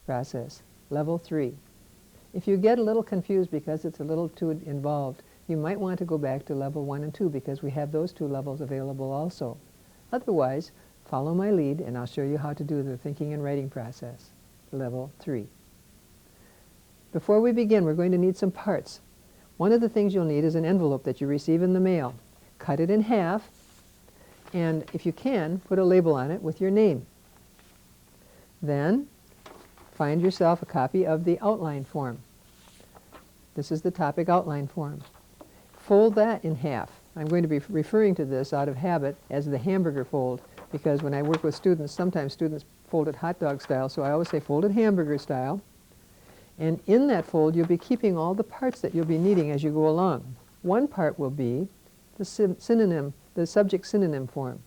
process, level 3. If you get a little confused because it's a little too involved, you might want to go back to level 1 and 2 because we have those 2 levels available also. Otherwise, follow my lead and I'll show you how to do the thinking and writing process, level 3. Before we begin, we're going to need some parts. One of the things you'll need is an envelope that you receive in the mail. Cut it in half, and if you can, put a label on it with your name. Then, find yourself a copy of the outline form. This is the topic outline form. Fold that in half. I'm going to be referring to this out of habit as the hamburger fold, because when I work with students, sometimes students fold it hot dog style, so I always say fold it hamburger style. And in that fold, you'll be keeping all the parts that you'll be needing as you go along. One part will be the synonym, the subject synonym form.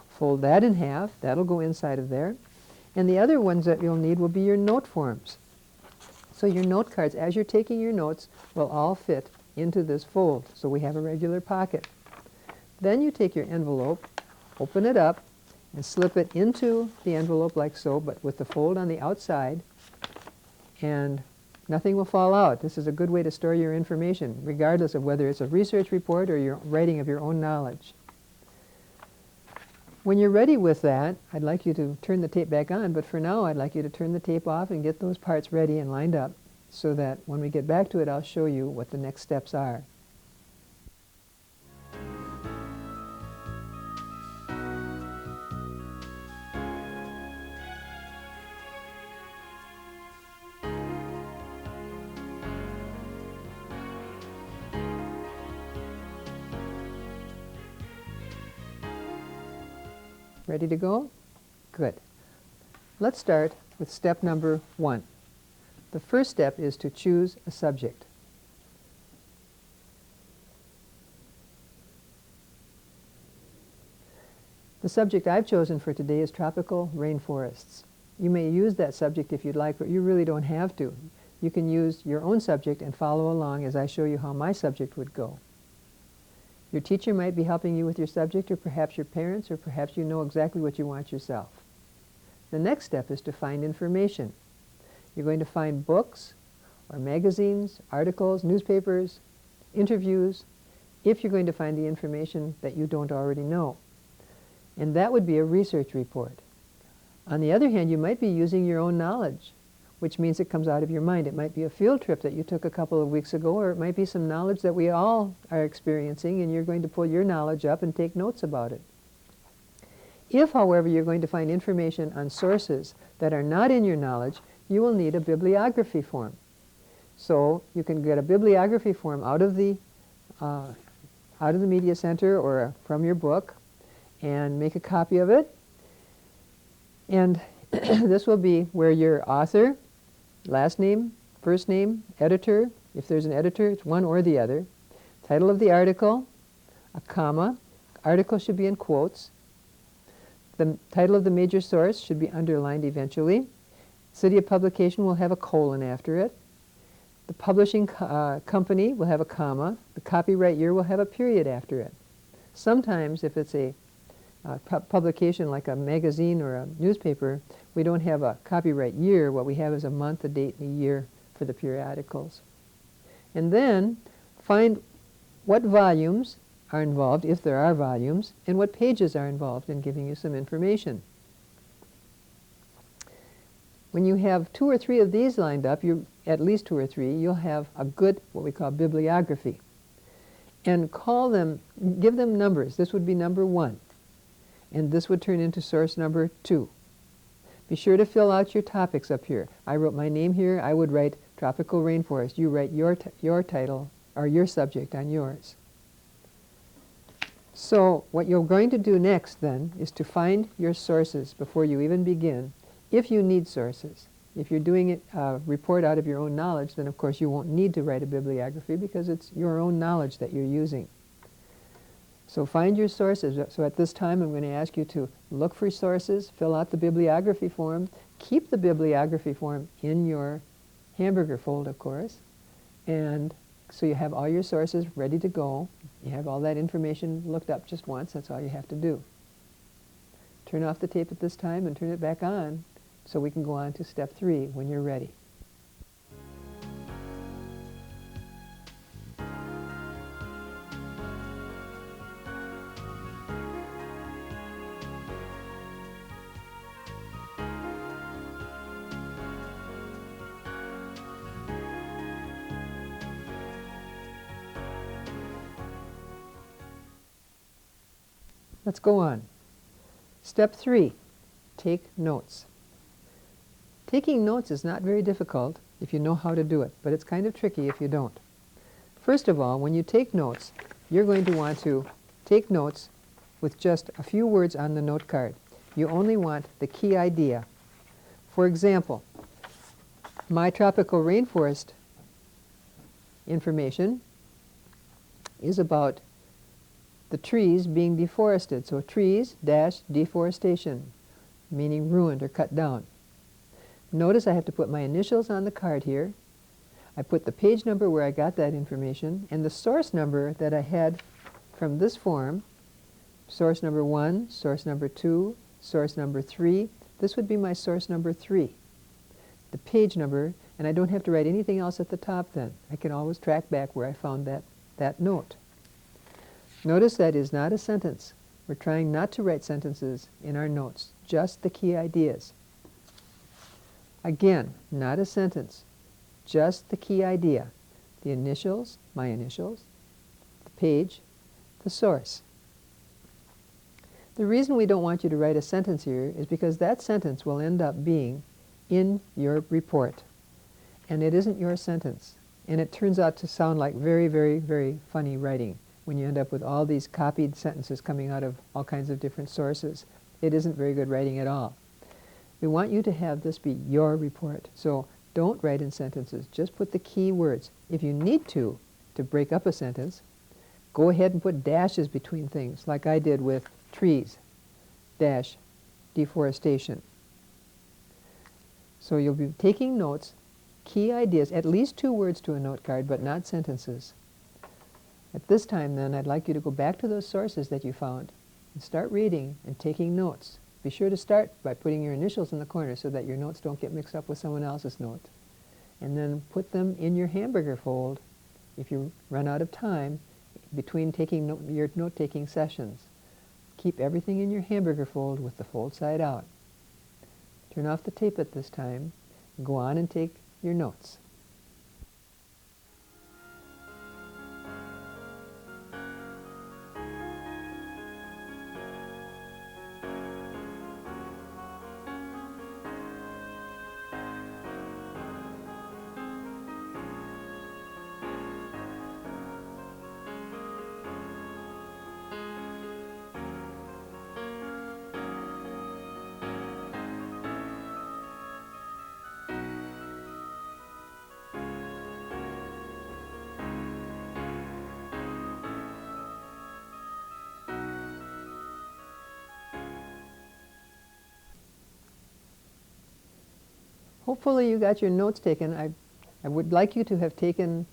Fold that in half. That'll go inside of there. And the other ones that you'll need will be your note forms. So your note cards, as you're taking your notes, will all fit into this fold. So we have a regular pocket. Then you take your envelope, open it up, and slip it into the envelope like so, but with the fold on the outside, and nothing will fall out. This is a good way to store your information, regardless of whether it's a research report or your writing of your own knowledge. When you're ready with that, I'd like you to turn the tape back on, but for now I'd like you to turn the tape off and get those parts ready and lined up so that when we get back to it, I'll show you what the next steps are. Ready to go? Good. Let's start with step number 1. The first step is to choose a subject. The subject I've chosen for today is tropical rainforests. You may use that subject if you'd like, but you really don't have to. You can use your own subject and follow along as I show you how my subject would go. Your teacher might be helping you with your subject, or perhaps your parents, or perhaps you know exactly what you want yourself. The next step is to find information. You're going to find books, or magazines, articles, newspapers, interviews, if you're going to find the information that you don't already know. And that would be a research report. On the other hand, you might be using your own knowledge, which means it comes out of your mind. It might be a field trip that you took a couple of weeks ago, or it might be some knowledge that we all are experiencing, and you're going to pull your knowledge up and take notes about it. If, however, you're going to find information on sources that are not in your knowledge, you will need a bibliography form. So you can get a bibliography form out of the media center or from your book and make a copy of it. And this will be where your author, last name, first name, editor, if there's an editor, it's one or the other, title of the article, a comma, article should be in quotes, the title of the major source should be underlined eventually, city of publication will have a colon after it, the publishing company will have a comma, the copyright year will have a period after it. Sometimes if it's a publication like a magazine or a newspaper, we don't have a copyright year. What we have is a month, a date, and a year for the periodicals. And then find what volumes are involved, if there are volumes, and what pages are involved in giving you some information. When you have 2 or 3 of these lined up, at least 2 or 3, you'll have a good, what we call bibliography. And call them, give them numbers. This would be number 1. And this would turn into source number 2. Be sure to fill out your topics up here. I wrote my name here. I would write tropical rainforest. You write your title or your subject on yours. So what you're going to do next then is to find your sources before you even begin, if you need sources. If you're doing a report out of your own knowledge, then of course you won't need to write a bibliography because it's your own knowledge that you're using. So find your sources. So at this time I'm going to ask you to look for sources, fill out the bibliography form, keep the bibliography form in your hamburger fold, of course, and so you have all your sources ready to go. You have all that information looked up just once. That's all you have to do. Turn off the tape at this time and turn it back on So we can go on to step 3 when you're ready. Let's go on. Step 3, take notes. Taking notes is not very difficult if you know how to do it, but it's kind of tricky if you don't. First of all, when you take notes, you're going to want to take notes with just a few words on the note card. You only want the key idea. For example, my tropical rainforest information is about the trees being deforested. So trees dash deforestation, meaning ruined or cut down. Notice I have to put my initials on the card here. I put the page number where I got that information and the source number that I had from this form. Source number 1, source number 2, source number 3. This would be my source number 3. The page number, and I don't have to write anything else at the top then. I can always track back where I found that note. Notice that is not a sentence. We're trying not to write sentences in our notes, just the key ideas. Again, not a sentence, just the key idea. The initials, my initials, the page, the source. The reason we don't want you to write a sentence here is because that sentence will end up being in your report. And it isn't your sentence. And it turns out to sound like very, very, very funny writing when you end up with all these copied sentences coming out of all kinds of different sources. It isn't very good writing at all. We want you to have this be your report. So don't write in sentences. Just put the key words. If you need to break up a sentence, go ahead and put dashes between things, like I did with trees, dash, deforestation. So you'll be taking notes, key ideas, at least 2 words to a note card, but not sentences. At this time, then, I'd like you to go back to those sources that you found and start reading and taking notes. Be sure to start by putting your initials in the corner so that your notes don't get mixed up with someone else's note. And then put them in your hamburger fold if you run out of time between your note-taking sessions. Keep everything in your hamburger fold with the fold side out. Turn off the tape at this time. Go on and take your notes. Hopefully you got your notes taken. I would like you to have taken,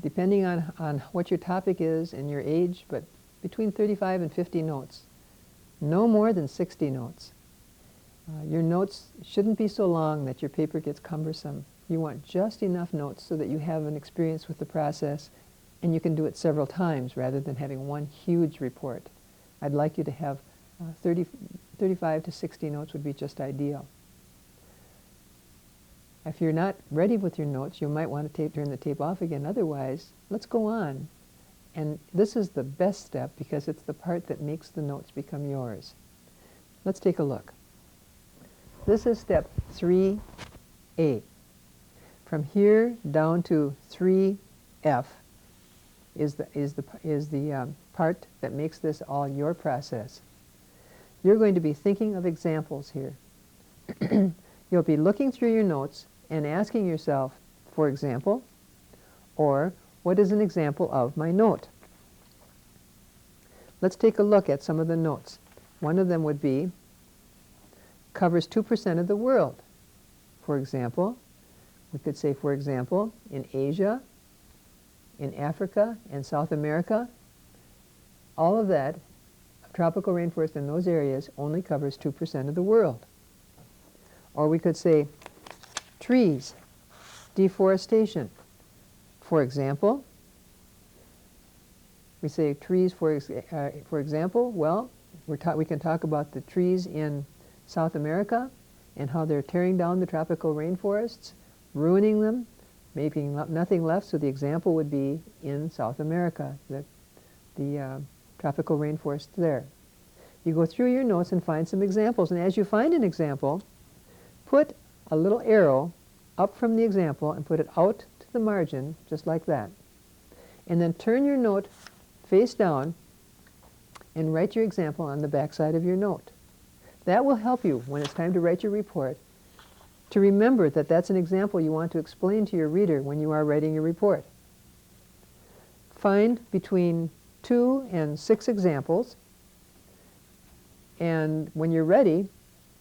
depending on what your topic is and your age, but between 35 and 50 notes. No more than 60 notes. Your notes shouldn't be so long that your paper gets cumbersome. You want just enough notes so that you have an experience with the process and you can do it several times rather than having one huge report. I'd like you to have 35 to 60 notes would be just ideal. If you're not ready with your notes, you might want to turn the tape off again. Otherwise, let's go on. And this is the best step because it's the part that makes the notes become yours. Let's take a look. This is step 3A. From here down to 3F is the part that makes this all your process. You're going to be thinking of examples here. You'll be looking through your notes and asking yourself, for example, or what is an example of my note? Let's take a look at some of the notes. One of them would be, covers 2% of the world. For example, we could say, for example, in Asia, in Africa, and South America, all of that, tropical rainforest in those areas only covers 2% of the world. Or we could say trees, deforestation. For example, we say trees, for example, well, we can talk about the trees in South America and how they're tearing down the tropical rainforests, ruining them, making nothing left. So the example would be in South America, the tropical rainforest there. You go through your notes and find some examples. And as you find an example, put a little arrow up from the example and put it out to the margin, just like that. And then turn your note face down and write your example on the back side of your note. That will help you when it's time to write your report to remember that that's an example you want to explain to your reader when you are writing your report. Find between 2 and 6 examples, and when you're ready,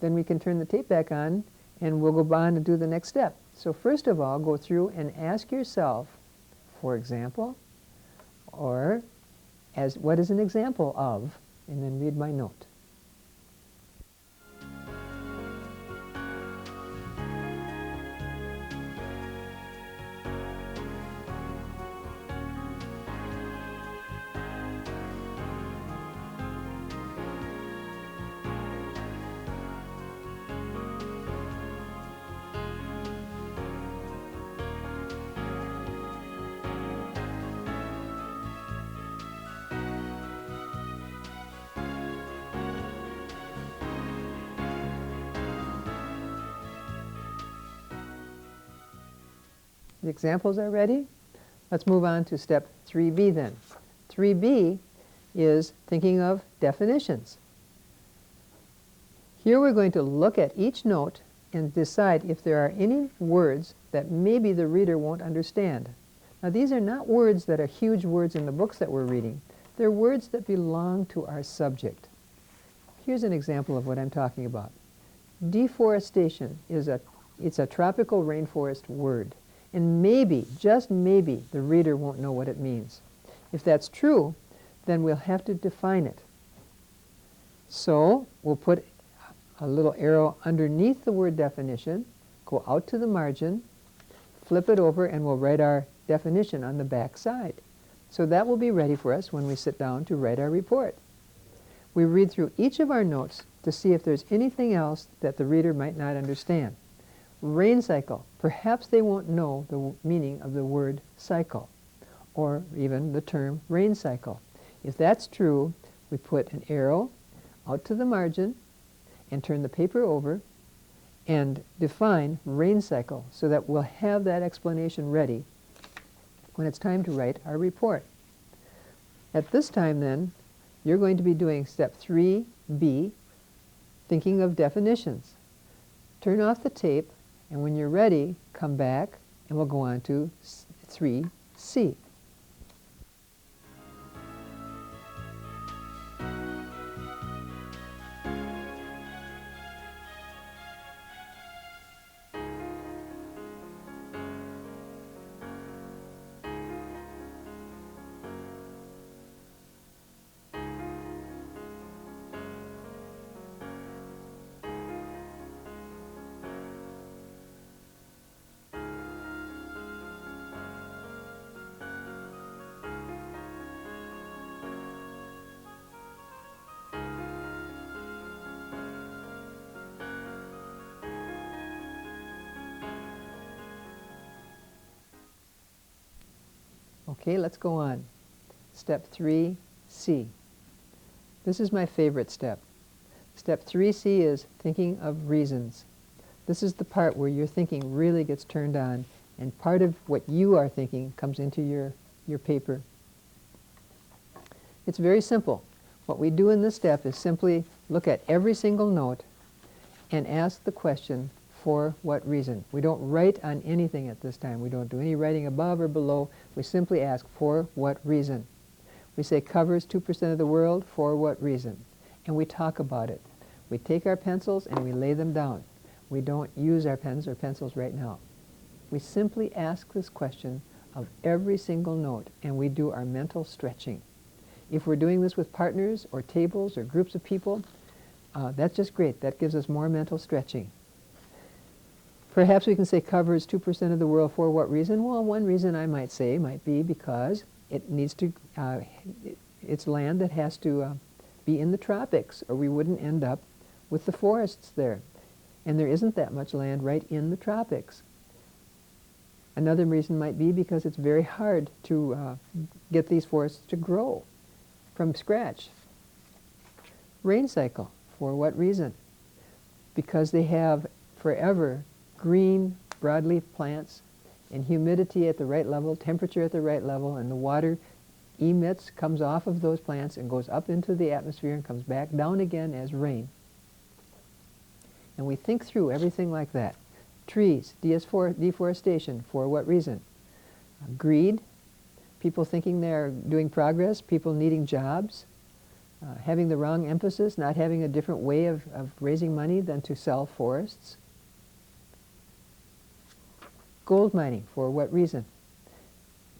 then we can turn the tape back on and we'll go on and do the next step. So first of all, go through and ask yourself, for example, or as what is an example of, and then read my note. The examples are ready? Let's move on to step 3B then. 3B is thinking of definitions. Here we're going to look at each note and decide if there are any words that maybe the reader won't understand. Now these are not words that are huge words in the books that we're reading. They're words that belong to our subject. Here's an example of what I'm talking about. Deforestation is it's a tropical rainforest word. And maybe, just maybe, the reader won't know what it means. If that's true, then we'll have to define it. So we'll put a little arrow underneath the word definition, go out to the margin, flip it over, and we'll write our definition on the back side. So that will be ready for us when we sit down to write our report. We read through each of our notes to see if there's anything else that the reader might not understand. Rain cycle. Perhaps they won't know the meaning of the word cycle or even the term rain cycle. If that's true, we put an arrow out to the margin and turn the paper over and define rain cycle so that we'll have that explanation ready when it's time to write our report. At this time then, you're going to be doing step 3B, thinking of definitions. Turn off the tape, and when you're ready, come back and we'll go on to 3C. Okay, let's go on. Step 3C. This is my favorite step. Step 3C is thinking of reasons. This is the part where your thinking really gets turned on, and part of what you are thinking comes into your paper. It's very simple. What we do in this step is simply look at every single note and ask the question, for what reason? We don't write on anything at this time. We don't do any writing above or below. We simply ask, for what reason? We say covers 2% of the world, for what reason? And we talk about it. We take our pencils and we lay them down. We don't use our pens or pencils right now. We simply ask this question of every single note, and we do our mental stretching. If we're doing this with partners or tables or groups of people, that's just great. That gives us more mental stretching. Perhaps we can say covers 2% of the world. For what reason? Well, one reason I might say might be because it needs to, it's land that has to be in the tropics, or we wouldn't end up with the forests there. And there isn't that much land right in the tropics. Another reason might be because it's very hard to get these forests to grow from scratch. Rain cycle. For what reason? Because they have forever green broadleaf plants and humidity at the right level, temperature at the right level, and the water comes off of those plants and goes up into the atmosphere and comes back down again as rain. And we think through everything like that. Trees, deforestation. For what reason? Greed, people thinking they're doing progress, people needing jobs, having the wrong emphasis, not having a different way of raising money than to sell forests. Gold mining. For what reason?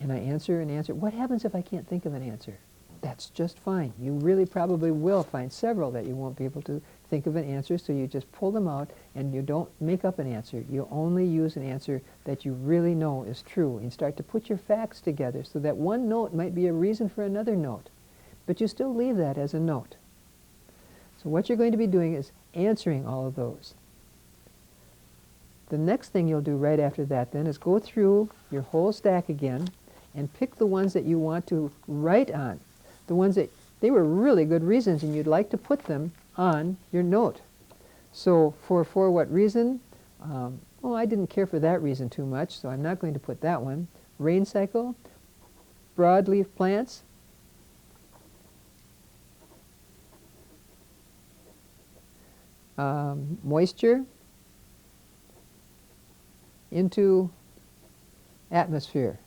And I answer and answer. What happens if I can't think of an answer? That's just fine. You really probably will find several that you won't be able to think of an answer, so you just pull them out and you don't make up an answer. You only use an answer that you really know is true, and start to put your facts together so that one note might be a reason for another note, but you still leave that as a note. So what you're going to be doing is answering all of those. The next thing you'll do right after that then is go through your whole stack again and pick the ones that you want to write on, the ones that they were really good reasons and you'd like to put them on your note. So for what reason? Well, I didn't care for that reason too much, so I'm not going to put that one. Rain cycle, broadleaf plants, moisture into atmosphere.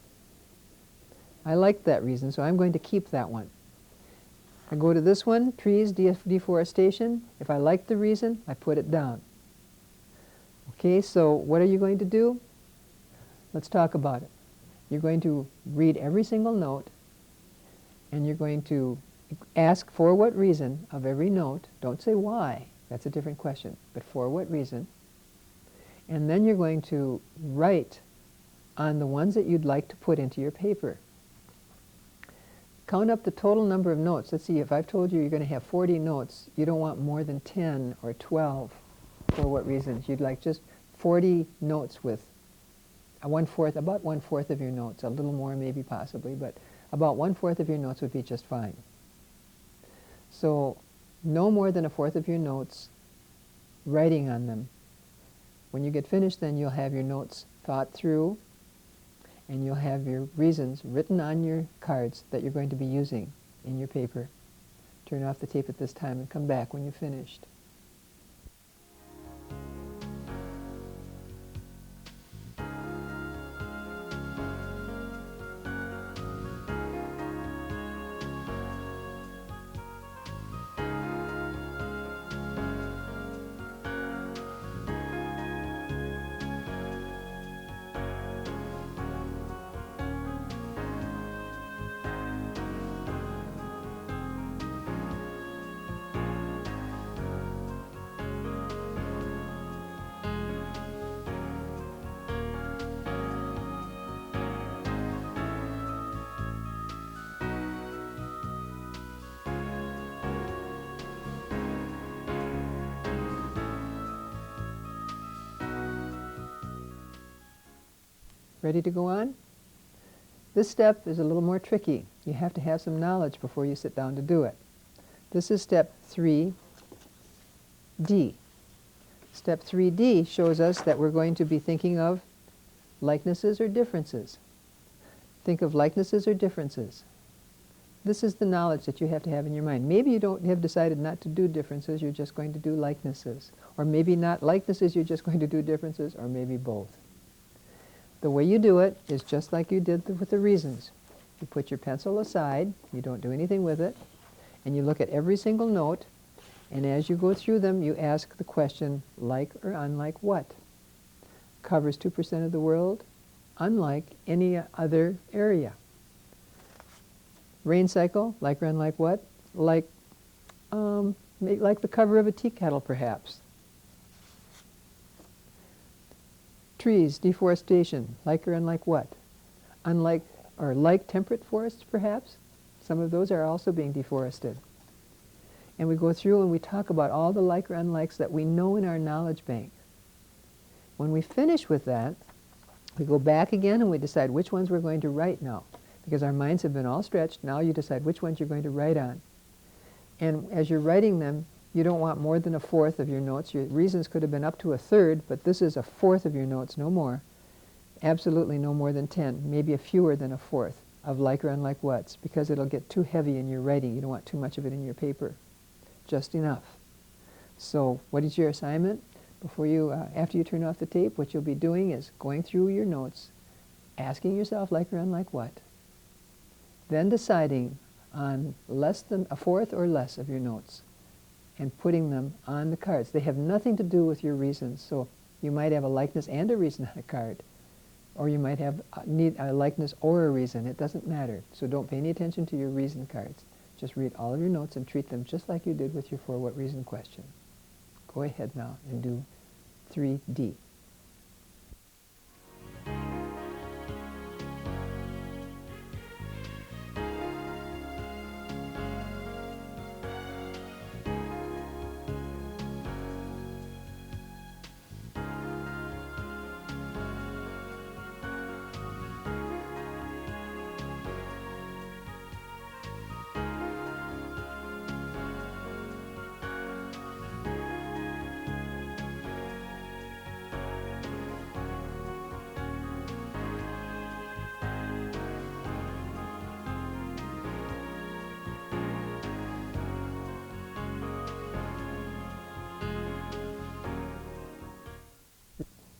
I like that reason, so I'm going to keep that one. I go to this one, trees, deforestation. If I like the reason, I put it down. Okay, so what are you going to do? Let's talk about it. You're going to read every single note, and you're going to ask for what reason of every note. Don't say why. That's a different question. But for what reason? And then you're going to write on the ones that you'd like to put into your paper. Count up the total number of notes. Let's see, if I've told you you're going to have 40 notes, you don't want more than 10 or 12. For what reasons? You'd like just 40 notes with about one-fourth of your notes. A little more maybe possibly, but about one-fourth of your notes would be just fine. So no more than a fourth of your notes writing on them. When you get finished, then you'll have your notes thought through, and you'll have your reasons written on your cards that you're going to be using in your paper. Turn off the tape at this time and come back when you're finished. Ready to go on? This step is a little more tricky. You have to have some knowledge before you sit down to do it. This is step 3D. Step 3D shows us that we're going to be thinking of likenesses or differences. Think of likenesses or differences. This is the knowledge that you have to have in your mind. Maybe you don't have decided not to do differences, you're just going to do likenesses. Or maybe not likenesses, you're just going to do differences, or maybe both. The way you do it is just like you did with the reasons. You put your pencil aside, you don't do anything with it, and you look at every single note, and as you go through them, you ask the question, like or unlike what? Covers 2% of the world, unlike any other area. Rain cycle, like or unlike what? Like the cover of a tea kettle, perhaps. Trees, deforestation, like or unlike what? Unlike or like temperate forests, perhaps? Some of those are also being deforested. And we go through and we talk about all the like or unlikes that we know in our knowledge bank. When we finish with that, we go back again and we decide which ones we're going to write now. Because our minds have been all stretched, now you decide which ones you're going to write on. And as you're writing them, you don't want more than a fourth of your notes. Your reasons could have been up to a third, but this is a fourth of your notes, no more. Absolutely no more than 10, maybe a fewer than a fourth of like or unlike whats, because it'll get too heavy in your writing. You don't want too much of it in your paper. Just enough. So what is your assignment? Before you, after you turn off the tape, what you'll be doing is going through your notes, asking yourself like or unlike what, then deciding on less than a fourth or less of your notes and putting them on the cards. They have nothing to do with your reasons, so you might have a likeness and a reason on a card, or you might have a likeness or a reason. It doesn't matter, so don't pay any attention to your reason cards. Just read all of your notes and treat them just like you did with your for what reason question. Go ahead now and do 3D.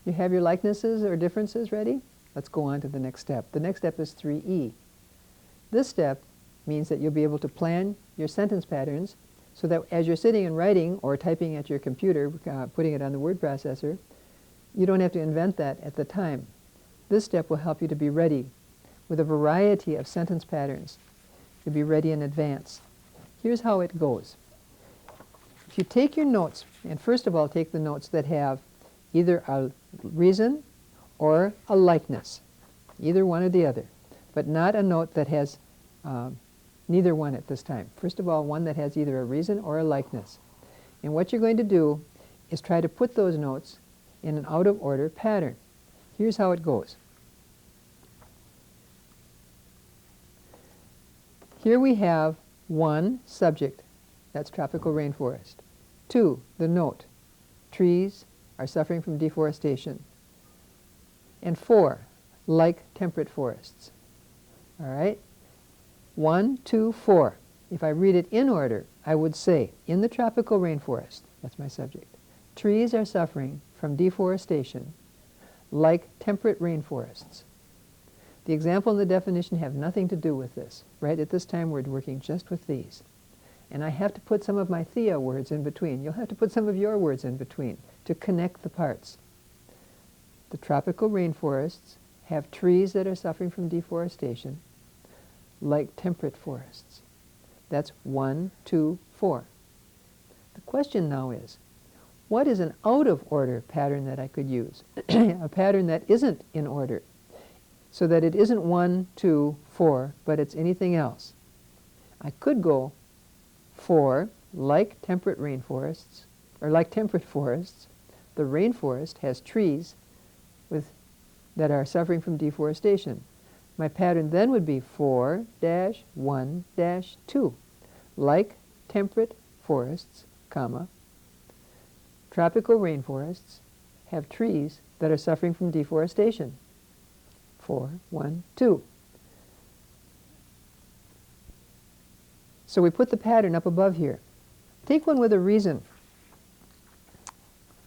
You have your likenesses or differences ready? Let's go on to the next step. The next step is 3E. This step means that you'll be able to plan your sentence patterns so that as you're sitting and writing or typing at your computer, putting it on the word processor, you don't have to invent that at the time. This step will help you to be ready with a variety of sentence patterns. You'll be ready in advance. Here's how it goes. If you take your notes, and first of all take the notes that have either a reason or a likeness, either one or the other, but not a note that has neither one at this time. First of all, one that has either a reason or a likeness. And what you're going to do is try to put those notes in an out-of-order pattern. Here's how it goes. Here we have 1, subject, that's tropical rainforest. 2, the note, trees are suffering from deforestation. And 4, like temperate forests. All right? 1, 2, 4. If I read it in order, I would say, in the tropical rainforest, that's my subject, trees are suffering from deforestation like temperate rainforests. The example and the definition have nothing to do with this. Right at this time, we're working just with these. And I have to put some of my Thea words in between. You'll have to put some of your words in between to connect the parts. The tropical rainforests have trees that are suffering from deforestation like temperate forests. That's 1, 2, 4. The question now is, what is an out-of-order pattern that I could use? A pattern that isn't in order, so that it isn't 1, 2, 4, but it's anything else. I could go 4, like temperate rainforests, or like temperate forests, the rainforest has trees that are suffering from deforestation. My pattern then would be 4-1-2, like temperate forests, comma, tropical rainforests have trees that are suffering from deforestation. 4, 1, 2. So we put the pattern up above here. Take one with a reason.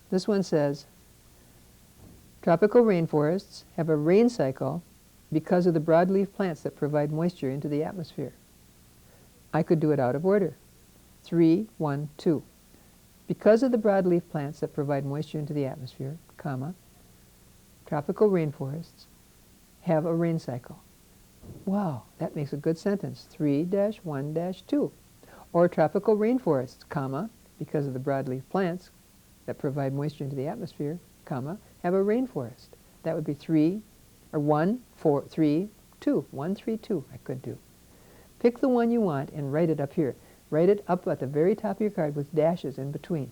This one says, tropical rainforests have a rain cycle because of the broadleaf plants that provide moisture into the atmosphere. I could do it out of order. 3, 1, 2. Because of the broadleaf plants that provide moisture into the atmosphere, comma, tropical rainforests have a rain cycle. Wow, that makes a good sentence. 3-1-2. Or tropical rainforests, comma, because of the broadleaf plants that provide moisture into the atmosphere, comma, have a rainforest. That would be 3, or 1, 4, 3, 2. 1, 3, 2 I could do. Pick the one you want and write it up here. Write it up at the very top of your card with dashes in between,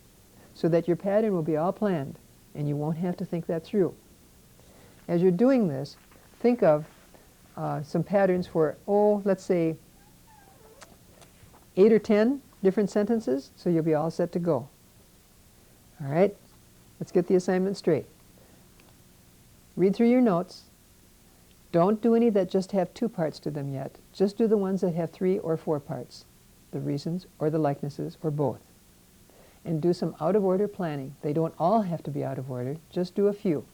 so that your pattern will be all planned and you won't have to think that through. As you're doing this, think of some patterns for, let's say 8 or 10 different sentences, so you'll be all set to go. All right, let's get the assignment straight. Read through your notes. Don't do any that just have 2 parts to them yet. Just do the ones that have 3 or 4 parts, the reasons or the likenesses or both. And do some out-of-order planning. They don't all have to be out of order, just do a few.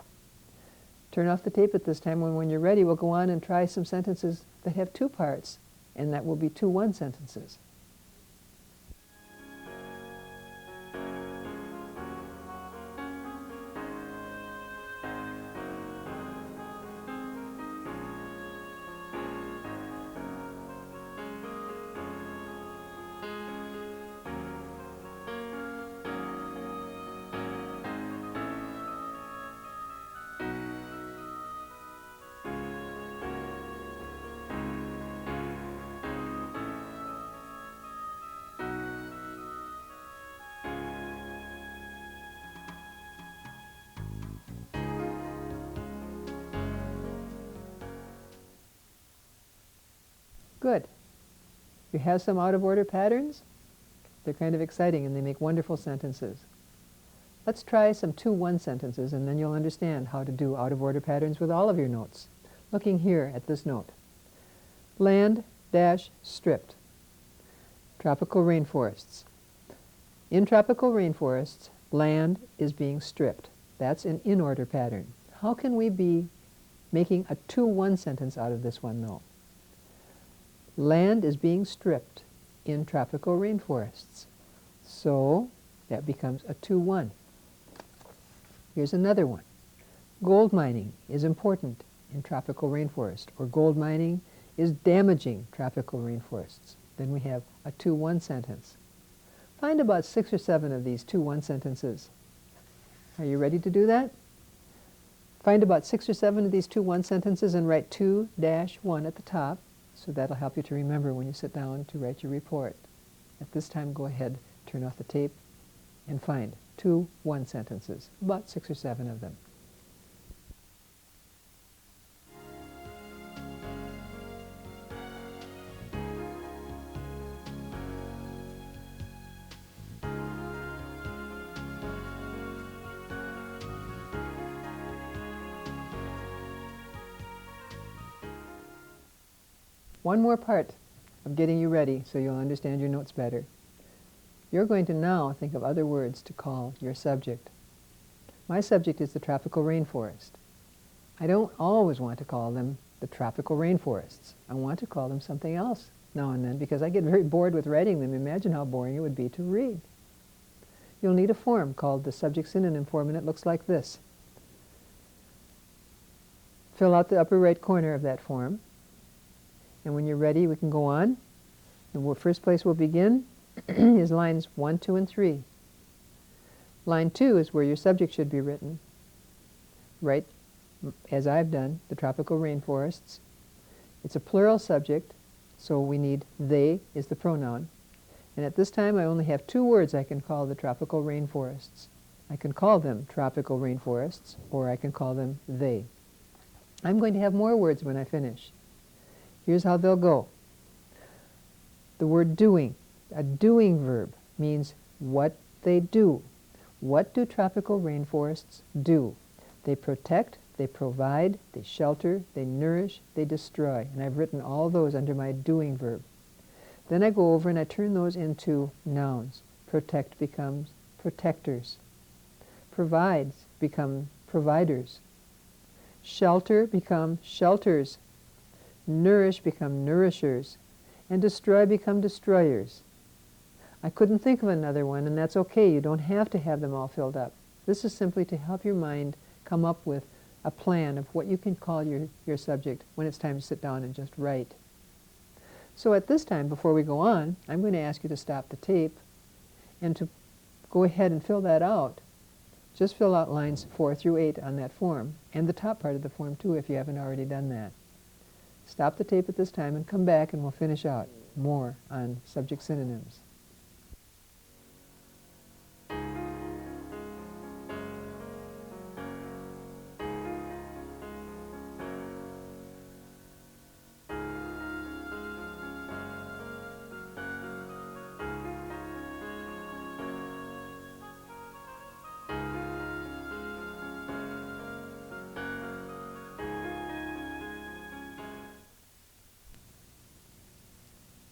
Turn off the tape at this time, and when you're ready, we'll go on and try some sentences that have 2 parts, and that will be 2-1 sentences. Good. You have some out-of-order patterns? They're kind of exciting and they make wonderful sentences. Let's try some 2-1 sentences, and then you'll understand how to do out-of-order patterns with all of your notes. Looking here at this note. Land dash stripped. Tropical rainforests. In tropical rainforests, land is being stripped. That's an in-order pattern. How can we be making a 2-1 sentence out of this one, though? Land is being stripped in tropical rainforests. So that becomes a 2-1. Here's another one. Gold mining is important in tropical rainforest, or gold mining is damaging tropical rainforests. Then we have a 2-1 sentence. Find about 6 or 7 of these 2-1 sentences. Are you ready to do that? Find about 6 or 7 of these 2-1 sentences and write 2-1 at the top. So that'll help you to remember when you sit down to write your report. At this time, go ahead, turn off the tape, and find 2-1 sentences, about 6 or 7 of them. One more part of getting you ready so you'll understand your notes better. You're going to now think of other words to call your subject. My subject is the tropical rainforest. I don't always want to call them the tropical rainforests. I want to call them something else now and then because I get very bored with writing them. Imagine how boring it would be to read. You'll need a form called the subject synonym form, and it looks like this. Fill out the upper right corner of that form. And when you're ready, we can go on. The first place we'll begin is lines 1, 2, and 3. Line 2 is where your subject should be written. Write, as I've done, the tropical rainforests. It's a plural subject, so we need they is the pronoun. And at this time, I only have 2 words I can call the tropical rainforests. I can call them tropical rainforests, or I can call them they. I'm going to have more words when I finish. Here's how they'll go. The word doing, a doing verb, means what they do. What do tropical rainforests do? They protect, they provide, they shelter, they nourish, they destroy. And I've written all those under my doing verb. Then I go over and I turn those into nouns. Protect becomes protectors. Provides become providers. Shelter become shelters. Nourish become nourishers, and destroy become destroyers. I couldn't think of another one, and that's okay. You don't have to have them all filled up. This is simply to help your mind come up with a plan of what you can call your subject when it's time to sit down and just write. So at this time, before we go on, I'm going to ask you to stop the tape and to go ahead and fill that out Just fill out lines 4 through 8 on that form, and the top part of the form too if you haven't already done that. Stop the tape at this time and come back and we'll finish out more on subject synonyms.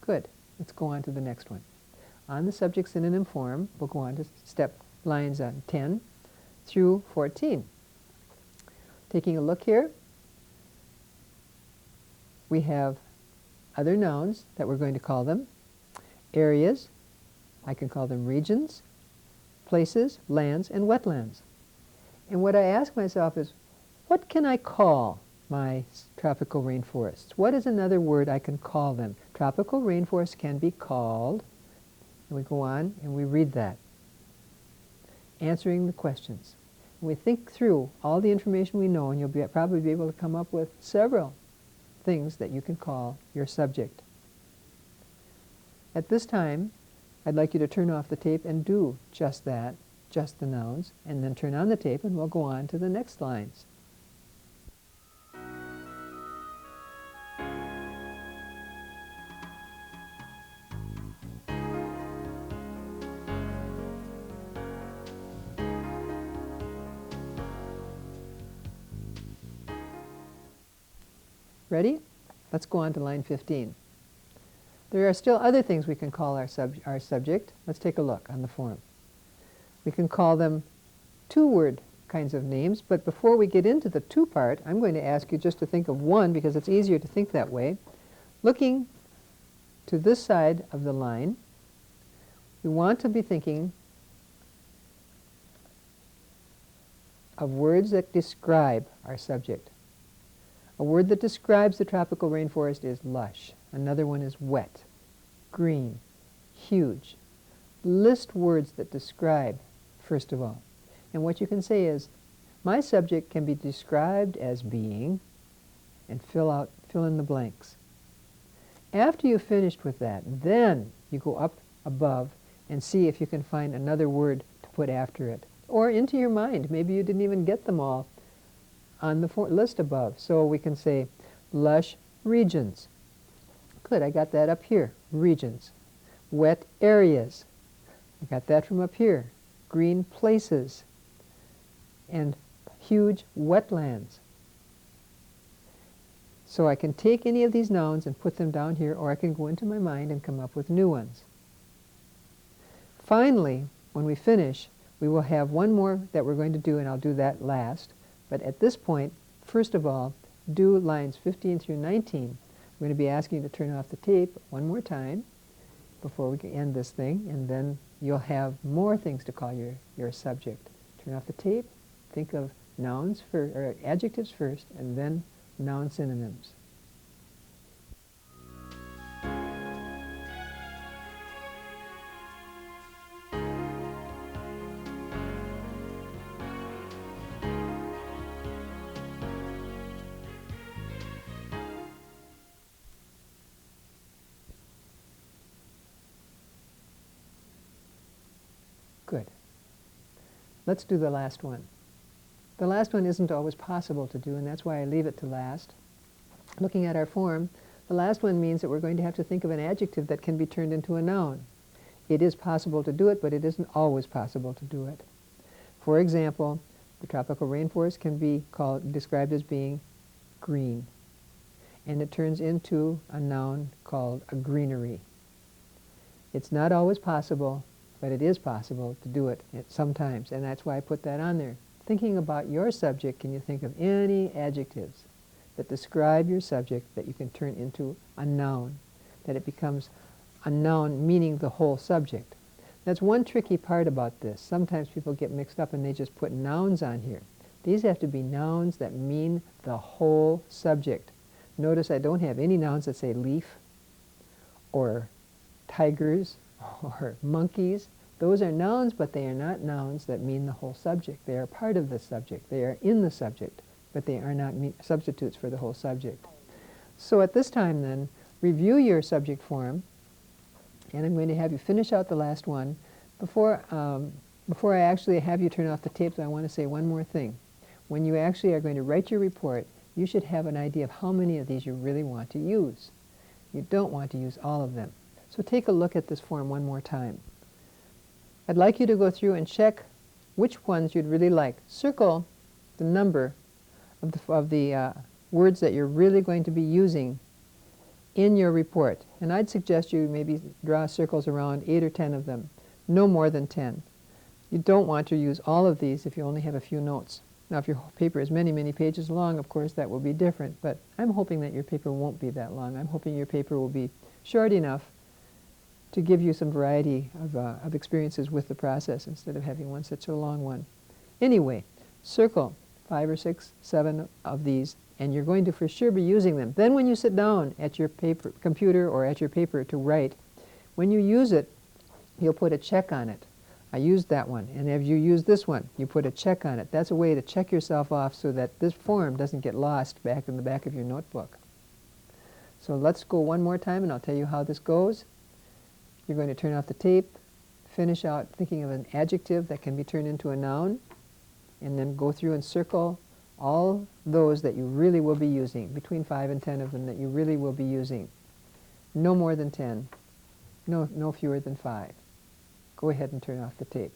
Good. Let's go on to the next one. On the subject synonym form, we'll go on to step lines 10 through 14. Taking a look here, we have other nouns that we're going to call them. Areas, I can call them regions, places, lands, and wetlands. And what I ask myself is, what can I call my tropical rainforests? What is another word I can call them? Tropical rainforests can be called, and we go on and we read that, answering the questions. And we think through all the information we know, and you'll probably be able to come up with several things that you can call your subject. At this time, I'd like you to turn off the tape and do just that, just the nouns, and then turn on the tape and we'll go on to the next lines. Ready? Let's go on to line 15. There are still other things we can call our subject. Let's take a look on the form. We can call them two-word kinds of names, but before we get into the two part, I'm going to ask you just to think of one because it's easier to think that way. Looking to this side of the line, we want to be thinking of words that describe our subject. A word that describes the tropical rainforest is lush. Another one is wet, green, huge. List words that describe, first of all. And what you can say is, my subject can be described as being, and fill in the blanks. After you've finished with that, then you go up above and see if you can find another word to put after it. Or into your mind. Maybe you didn't even get them all on the list above. So we can say lush regions. Good, I got that up here, regions. Wet areas. I got that from up here. Green places. And huge wetlands. So I can take any of these nouns and put them down here, or I can go into my mind and come up with new ones. Finally, when we finish, we will have one more that we're going to do, and I'll do that last. But at this point, first of all, do lines 15 through 19. I'm going to be asking you to turn off the tape one more time before we end this thing, and then you'll have more things to call your subject. Turn off the tape, think of nouns or adjectives first, and then noun synonyms. Good. Let's do the last one. The last one isn't always possible to do, and that's why I leave it to last. Looking at our form, the last one means that we're going to have to think of an adjective that can be turned into a noun. It is possible to do it, but it isn't always possible to do it. For example, the tropical rainforest can be described as being green, and it turns into a noun called a greenery. It's not always possible, but it is possible to do it sometimes, and that's why I put that on there. Thinking about your subject, can you think of any adjectives that describe your subject that you can turn into a noun, that it becomes a noun meaning the whole subject? That's one tricky part about this. Sometimes people get mixed up and they just put nouns on here. These have to be nouns that mean the whole subject. Notice I don't have any nouns that say leaf or tigers or monkeys. Those are nouns, but they are not nouns that mean the whole subject. They are part of the subject. They are in the subject, but they are not substitutes for the whole subject. So at this time then, review your subject form, and I'm going to have you finish out the last one. Before I actually have you turn off the tapes, I want to say one more thing. When you actually are going to write your report, you should have an idea of how many of these you really want to use. You don't want to use all of them. So take a look at this form one more time. I'd like you to go through and check which ones you'd really like. Circle the number of the words that you're really going to be using in your report. And I'd suggest you maybe draw circles around 8 or 10 of them, no more than 10. You don't want to use all of these if you only have a few notes. Now, if your paper is many, many pages long, of course, that will be different. But I'm hoping that your paper won't be that long. I'm hoping your paper will be short enough to give you some variety of experiences with the process instead of having one such a long one. Anyway, circle 5 or 6, 7 of these, and you're going to for sure be using them. Then when you sit down at your computer or at your paper to write, when you use it, you'll put a check on it. I used that one, and if you use this one, you put a check on it. That's a way to check yourself off so that this form doesn't get lost back in the back of your notebook. So let's go one more time, and I'll tell you how this goes. You're going to turn off the tape, finish out thinking of an adjective that can be turned into a noun, and then go through and circle all those that you really will be using, between 5 and 10 of them that you really will be using. No more than 10, no fewer than 5. Go ahead and turn off the tape.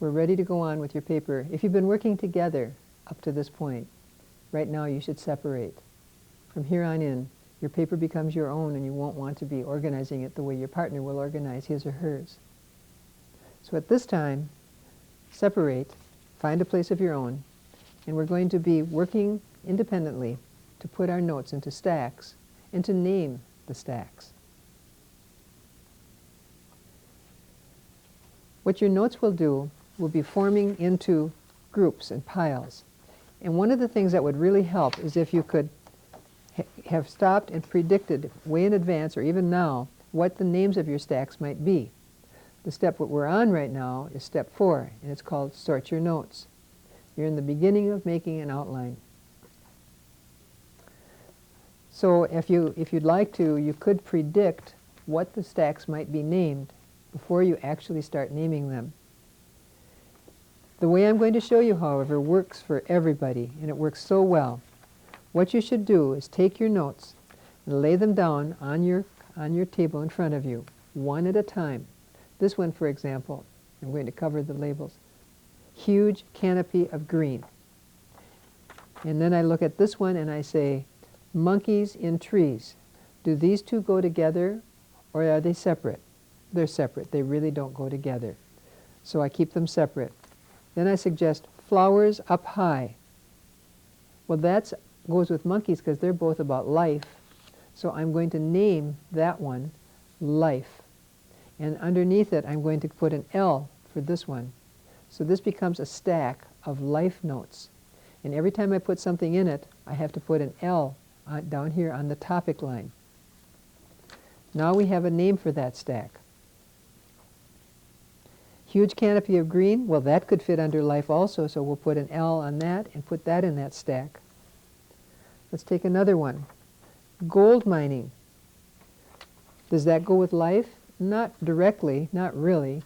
We're ready to go on with your paper. If you've been working together up to this point, right now you should separate. From here on in, your paper becomes your own and you won't want to be organizing it the way your partner will organize his or hers. So at this time, separate, find a place of your own, and we're going to be working independently to put our notes into stacks and to name the stacks. What your notes will do will be forming into groups and piles. And one of the things that would really help is if you could have stopped and predicted way in advance or even now what the names of your stacks might be. The step what we're on right now is step 4, and it's called sort your notes. You're in the beginning of making an outline. So if you'd like to, you could predict what the stacks might be named before you actually start naming them. The way I'm going to show you, however, works for everybody, and it works so well. What you should do is take your notes and lay them down on your table in front of you, one at a time. This one, for example, I'm going to cover the labels. Huge canopy of green. And then I look at this one and I say, monkeys in trees. Do these two go together or are they separate? They're separate. They really don't go together. So I keep them separate. Then I suggest flowers up high. Well, that goes with monkeys because they're both about life. So I'm going to name that one life. And underneath it, I'm going to put an L for this one. So this becomes a stack of life notes. And every time I put something in it, I have to put an L down here on the topic line. Now we have a name for that stack. Huge canopy of green, well, that could fit under life also, so we'll put an L on that and put that in that stack. Let's take another one. Gold mining. Does that go with life? Not directly, not really.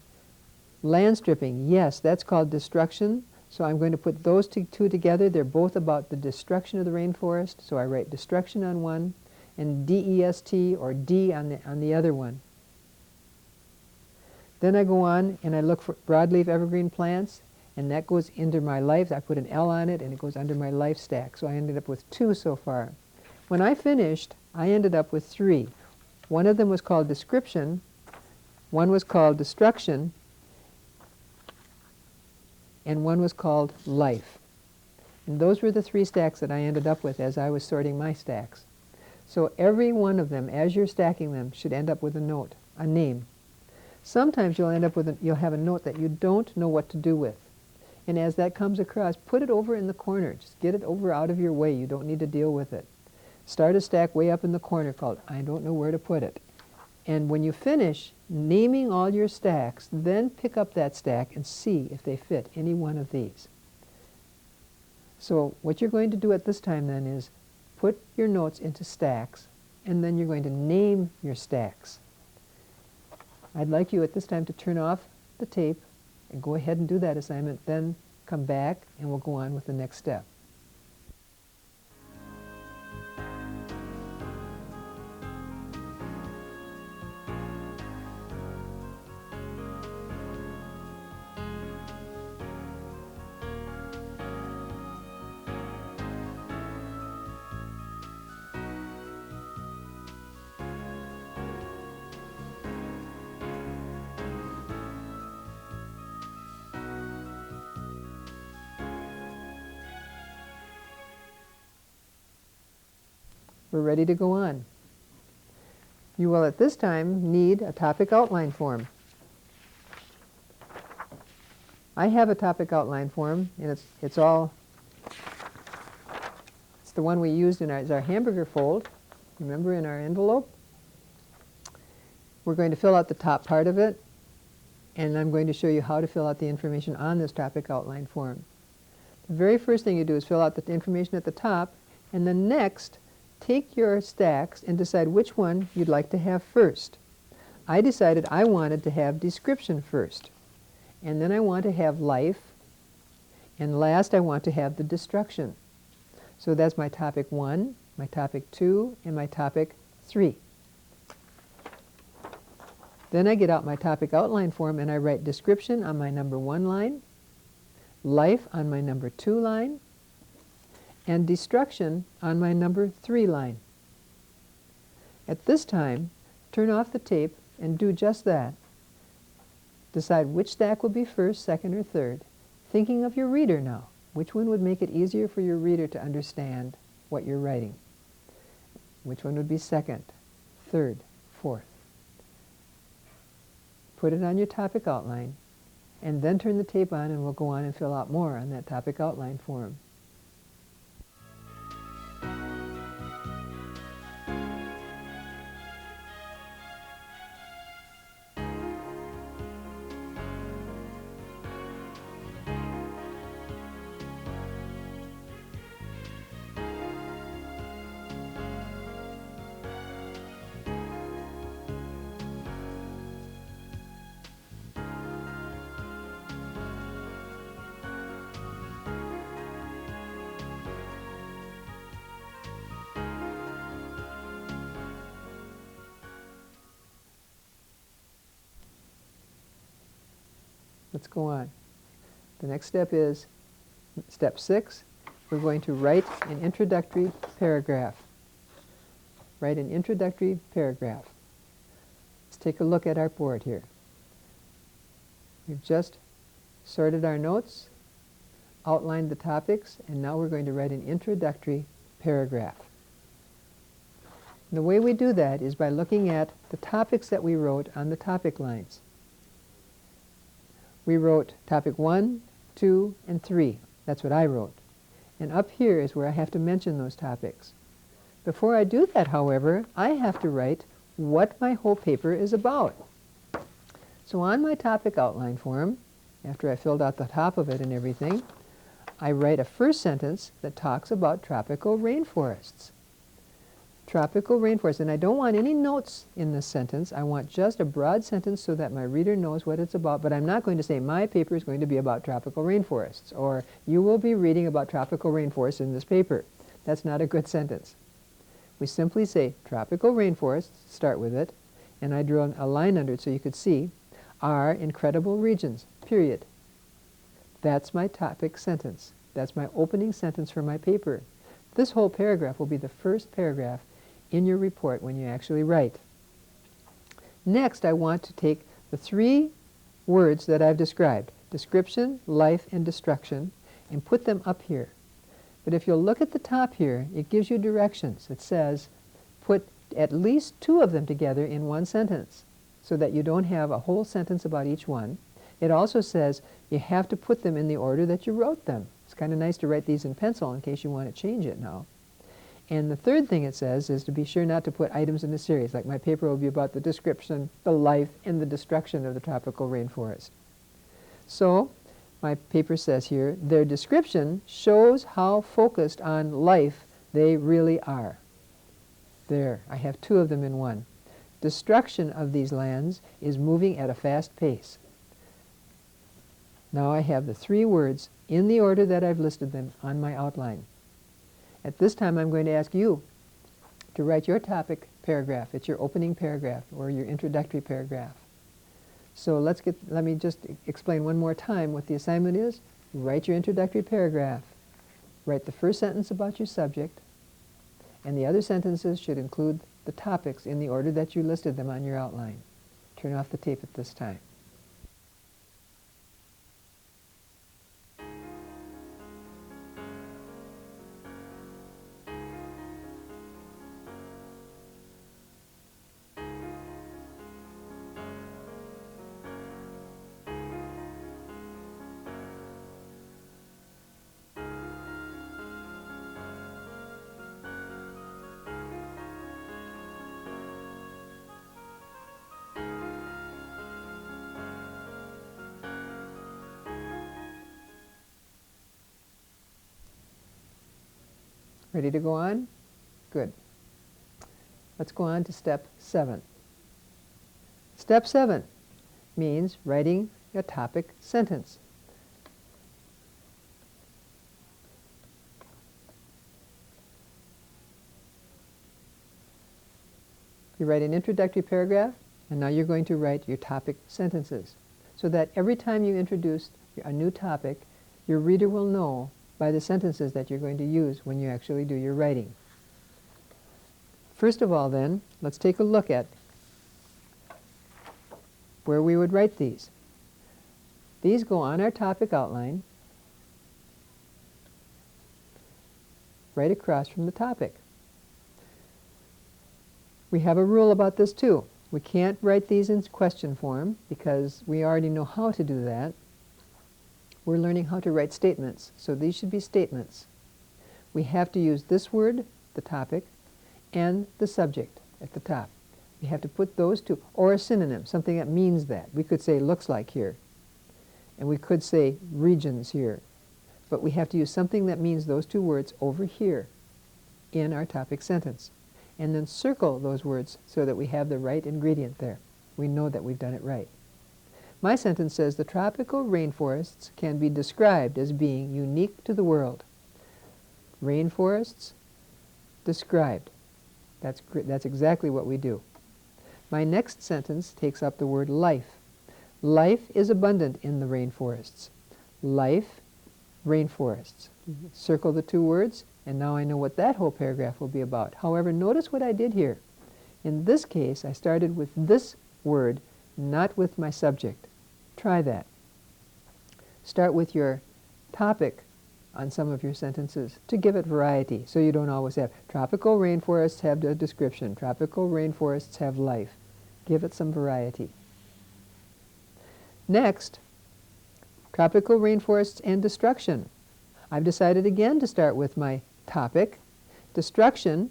Land stripping, yes, that's called destruction. So I'm going to put those two together. They're both about the destruction of the rainforest. So I write destruction on one and D-E-S-T or D on the other one. Then I go on and I look for broadleaf evergreen plants, and that goes into my life. I put an L on it and it goes under my life stack. So I ended up with 2 so far. When I finished, I ended up with 3. One of them was called description, one was called destruction, and one was called life. And those were the 3 stacks that I ended up with as I was sorting my stacks. So every one of them, as you're stacking them, should end up with a note, a name. Sometimes you'll end up with you'll have a note that you don't know what to do with. And as that comes across, put it over in the corner. Just get it over out of your way. You don't need to deal with it. Start a stack way up in the corner called I don't know where to put it. And when you finish naming all your stacks, then pick up that stack and see if they fit any one of these. So what you're going to do at this time then is put your notes into stacks, and then you're going to name your stacks. I'd like you at this time to turn off the tape and go ahead and do that assignment, then come back and we'll go on with the next step. We're ready to go on. You will at this time need a topic outline form. I have a topic outline form, and it's the one we used in our hamburger fold, remember, in our envelope. We're going to fill out the top part of it, and I'm going to show you how to fill out the information on this topic outline form. The very first thing you do is fill out the information at the top, and then next, take your stacks and decide which one you'd like to have first. I decided I wanted to have description first, and then I want to have life, and last I want to have the destruction. So that's my topic 1, my topic 2, and my topic 3. Then I get out my topic outline form and I write description on my number 1 line, life on my number 2 line, and destruction on my number 3 line. At this time, turn off the tape and do just that. Decide which stack will be first, second, or third, thinking of your reader now. Which one would make it easier for your reader to understand what you're writing? Which one would be second, third, fourth? Put it on your topic outline, and then turn the tape on and we'll go on and fill out more on that topic outline form. Let's go on. The next step is step 6. We're going to write an introductory paragraph. Write an introductory paragraph. Let's take a look at our board here. We've just sorted our notes, outlined the topics, and now we're going to write an introductory paragraph. And the way we do that is by looking at the topics that we wrote on the topic lines. We wrote topic 1, 2, and 3. That's what I wrote. And up here is where I have to mention those topics. Before I do that, however, I have to write what my whole paper is about. So on my topic outline form, after I filled out the top of it and everything, I write a first sentence that talks about tropical rainforests. Tropical rainforest. And I don't want any notes in this sentence. I want just a broad sentence so that my reader knows what it's about. But I'm not going to say my paper is going to be about tropical rainforests, or you will be reading about tropical rainforests in this paper. That's not a good sentence. We simply say tropical rainforests, start with it, and I drew a line under it so you could see, are incredible regions, period. That's my topic sentence. That's my opening sentence for my paper. This whole paragraph will be the first paragraph in your report when you actually write. Next, I want to take the 3 words that I've described, description, life, and destruction, and put them up here. But if you'll look at the top here, it gives you directions. It says, put at least 2 of them together in one sentence, so that you don't have a whole sentence about each one. It also says you have to put them in the order that you wrote them. It's kind of nice to write these in pencil in case you want to change it now. And the third thing it says is to be sure not to put items in a series, like my paper will be about the description, the life, and the destruction of the tropical rainforest. So, my paper says here, their description shows how focused on life they really are. There, I have 2 of them in one. Destruction of these lands is moving at a fast pace. Now I have the 3 words in the order that I've listed them on my outline. At this time, I'm going to ask you to write your topic paragraph. It's your opening paragraph or your introductory paragraph. So let me just explain one more time what the assignment is. Write your introductory paragraph. Write the first sentence about your subject, and the other sentences should include the topics in the order that you listed them on your outline. Turn off the tape at this time. Ready to go on? Good. Let's go on to step 7. Step 7 means writing a topic sentence. You write an introductory paragraph, and now you're going to write your topic sentences, so that every time you introduce a new topic, your reader will know by the sentences that you're going to use when you actually do your writing. First of all, then, let's take a look at where we would write these. These go on our topic outline, right across from the topic. We have a rule about this too. We can't write these in question form because we already know how to do that. We're learning how to write statements, so these should be statements. We have to use this word, the topic, and the subject at the top. We have to put those 2, or a synonym, something that means that. We could say looks like here, and we could say regions here, but we have to use something that means those 2 words over here in our topic sentence, and then circle those words so that we have the right ingredient there. We know that we've done it right. My sentence says the tropical rainforests can be described as being unique to the world. Rainforests described. That's exactly what we do. My next sentence takes up the word life. Life is abundant in the rainforests. Life, rainforests. Circle the 2 words, and now I know what that whole paragraph will be about. However, notice what I did here. In this case, I started with this word, not with my subject. Try that. Start with your topic on some of your sentences to give it variety, so you don't always have tropical rainforests have a description, tropical rainforests have life. Give it some variety. Next, tropical rainforests and destruction. I've decided again to start with my topic. Destruction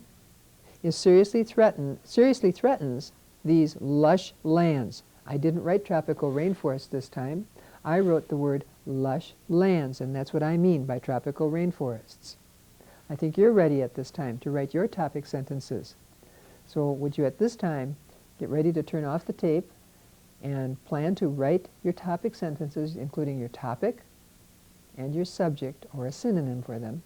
is seriously threatens these lush lands. I didn't write tropical rainforest this time. I wrote the word lush lands, and that's what I mean by tropical rainforests. I think you're ready at this time to write your topic sentences. So would you at this time get ready to turn off the tape and plan to write your topic sentences, including your topic and your subject, or a synonym for them,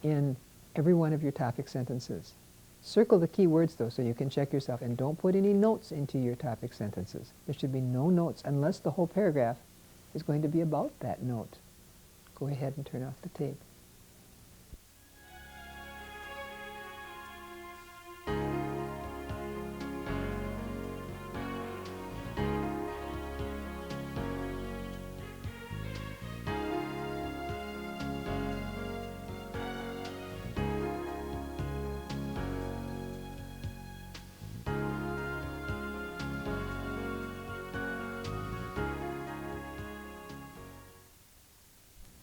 in every one of your topic sentences. Circle the key words, though, so you can check yourself, and don't put any notes into your topic sentences. There should be no notes unless the whole paragraph is going to be about that note. Go ahead and turn off the tape.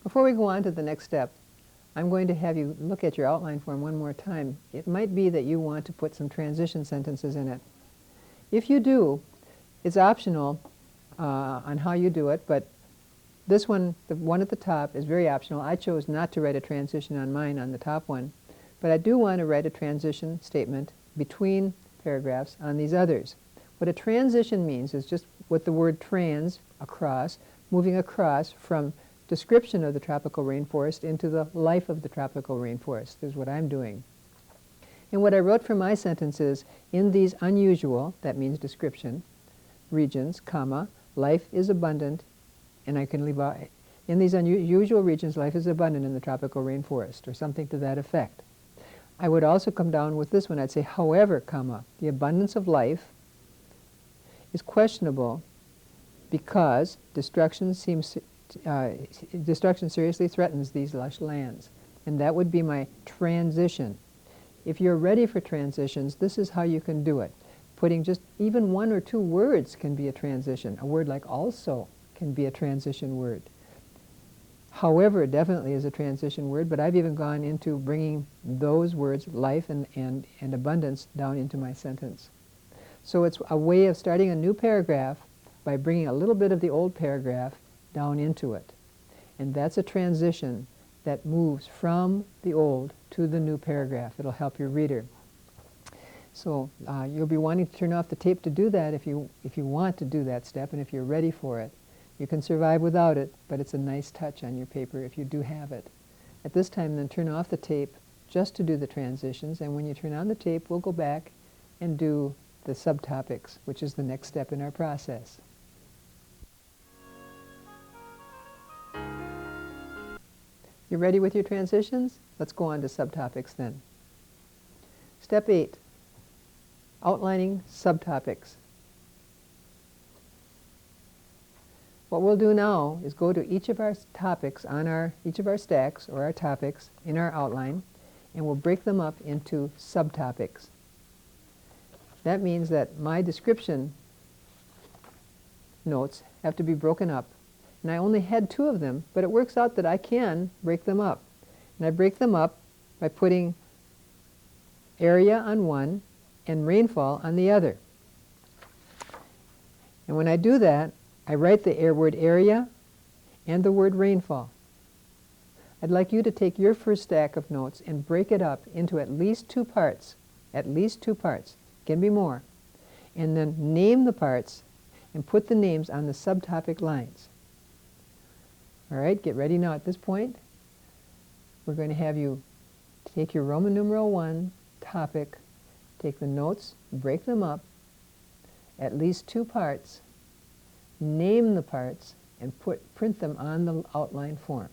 Before we go on to the next step, I'm going to have you look at your outline form one more time. It might be that you want to put some transition sentences in it. If you do, it's optional on how you do it, but this one, the one at the top, is very optional. I chose not to write a transition on mine on the top one, but I do want to write a transition statement between paragraphs on these others. What a transition means is just what the word trans, across, moving across from description of the tropical rainforest into the life of the tropical rainforest is what I'm doing. And what I wrote for my sentence is, in these unusual, that means description, regions, comma, life is abundant, and I can leave out, in these unusual regions, life is abundant in the tropical rainforest, or something to that effect. I would also come down with this one. I'd say, however, comma, the abundance of life is questionable because destruction seriously threatens these lush lands. And that would be my transition. If you're ready for transitions, this is how you can do it. Putting just even one or two words can be a transition. A word like also can be a transition word. However, definitely is a transition word, but I've even gone into bringing those words, life and abundance, down into my sentence. So it's a way of starting a new paragraph by bringing a little bit of the old paragraph down into it. And that's a transition that moves from the old to the new paragraph. It'll help your reader. So you'll be wanting to turn off the tape to do that if you want to do that step, and if you're ready for it. You can survive without it, but it's a nice touch on your paper if you do have it. At this time, then, turn off the tape just to do the transitions, and when you turn on the tape, we'll go back and do the subtopics, which is the next step in our process. You ready with your transitions? Let's go on to subtopics then. Step 8, outlining subtopics. What we'll do now is go to each of our topics on each of our stacks or our topics in our outline, and we'll break them up into subtopics. That means that my description notes have to be broken up. And I only had 2 of them, but it works out that I can break them up. And I break them up by putting area on one and rainfall on the other. And when I do that, I write the word area and the word rainfall. I'd like you to take your first stack of notes and break it up into at least 2 parts. At least 2 parts. Can be more. And then name the parts and put the names on the subtopic lines. All right, get ready now. At this point, we're going to have you take your Roman numeral 1 topic, take the notes, break them up, at least 2 parts, name the parts, and print them on the outline form.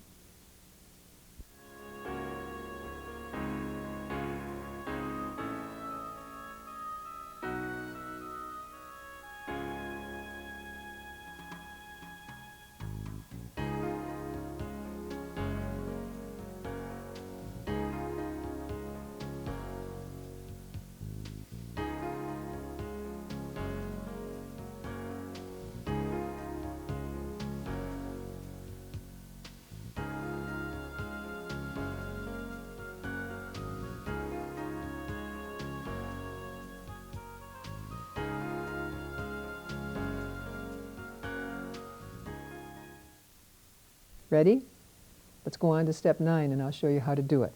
Ready? Let's go on to step 9, and I'll show you how to do it.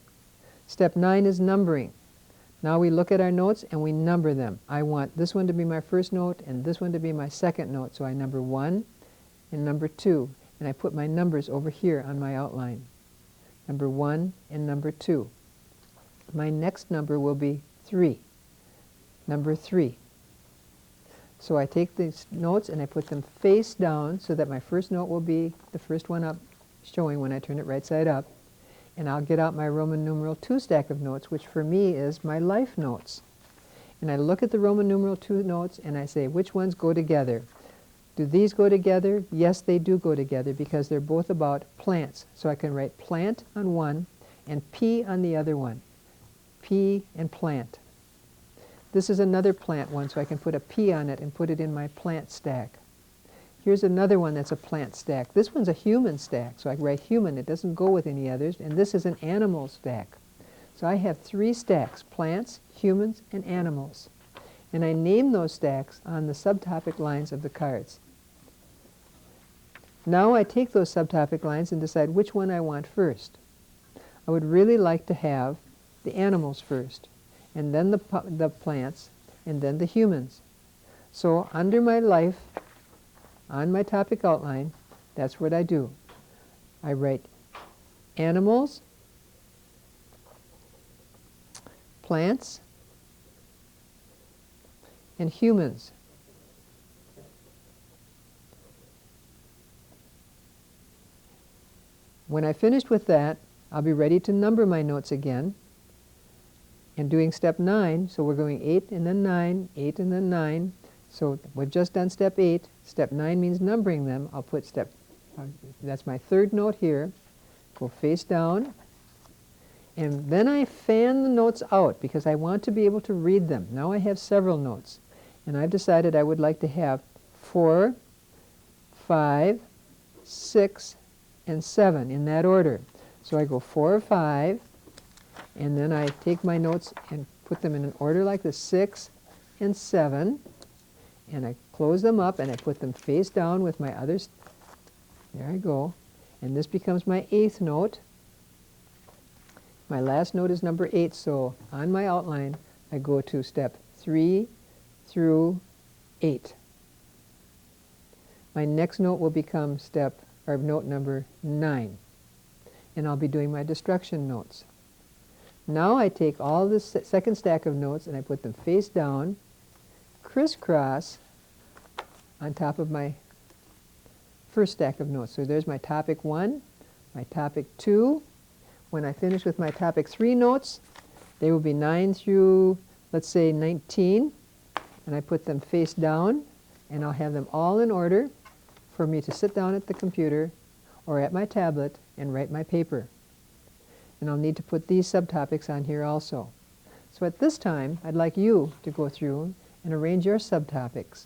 Step 9 is numbering. Now we look at our notes and we number them. I want this one to be my first note and this one to be my second note. So I number 1 and number 2. And I put my numbers over here on my outline. Number 1 and number 2. My next number will be 3. Number 3. So I take these notes and I put them face down so that my first note will be the first one up, showing when I turn it right side up. And I'll get out my Roman numeral 2 stack of notes, which for me is my life notes. And I look at the Roman numeral 2 notes and I say, which ones go together? Do these go together? Yes, they do go together because they're both about plants. So I can write plant on one and P on the other one. P and plant. This is another plant one, so I can put a P on it and put it in my plant stack. Here's another one that's a plant stack. This one's a human stack, so I write human. It doesn't go with any others. And this is an animal stack. So I have 3 stacks, plants, humans, and animals. And I name those stacks on the subtopic lines of the cards. Now I take those subtopic lines and decide which one I want first. I would really like to have the animals first, and then the plants, and then the humans. So under my life, on my topic outline, that's what I do. I write animals, plants, and humans. When I finished with that, I'll be ready to number my notes again. And doing step 9, so we're going 8 and then 9, 8 and then 9. So we've just done step 8. Step 9 means numbering them. I'll put that's my third note here. Go face down. And then I fan the notes out because I want to be able to read them. Now I have several notes. And I've decided I would like to have 4, 5, 6, and 7 in that order. So I go 4, 5, and then I take my notes and put them in an order like this, 6 and 7. And I close them up and I put them face down with my others. There I go. And this becomes my 8th note. My last note is number 8, so on my outline I go to step 3 through 8. My next note will become note number 9. And I'll be doing my destruction notes. Now I take all this second stack of notes and I put them face down, crisscross on top of my first stack of notes. So there's my topic 1, my topic 2. When I finish with my topic 3 notes, they will be 9 through, let's say, 19. And I put them face down, and I'll have them all in order for me to sit down at the computer or at my tablet and write my paper. And I'll need to put these subtopics on here also. So at this time, I'd like you to go through and arrange your subtopics,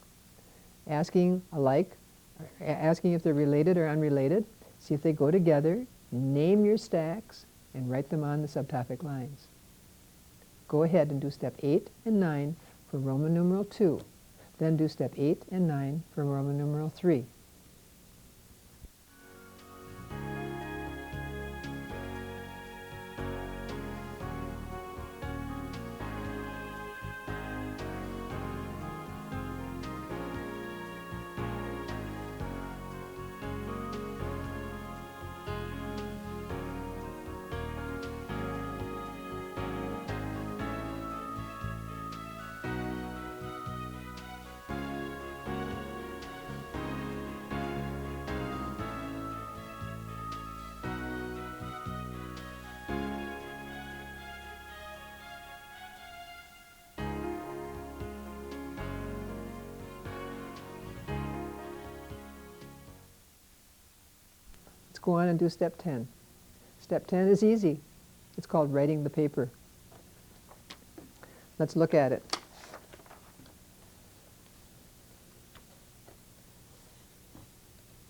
asking if they're related or unrelated, see if they go together, name your stacks, and write them on the subtopic lines. Go ahead and do step 8 and 9 for Roman numeral 2. Then do step 8 and 9 for Roman numeral 3. Let's go on and do step 10. Step 10 is easy. It's called writing the paper. Let's look at it.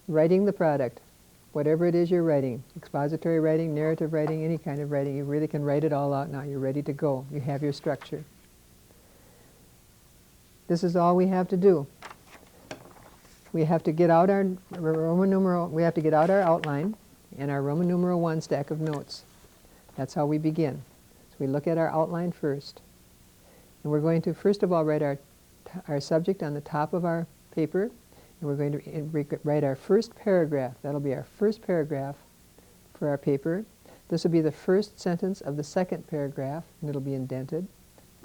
Writing the product. Whatever it is you're writing, expository writing, narrative writing, any kind of writing, you really can write it all out now. You're ready to go. You have your structure. This is all we have to do. We have to get out our Roman numeral, we have to get out our outline and our Roman numeral 1 stack of notes. That's how we begin. So we look at our outline first. And we're going to first of all write our subject on the top of our paper, and we're going to write our first paragraph. That'll be our first paragraph for our paper. This will be the first sentence of the second paragraph, and it'll be indented.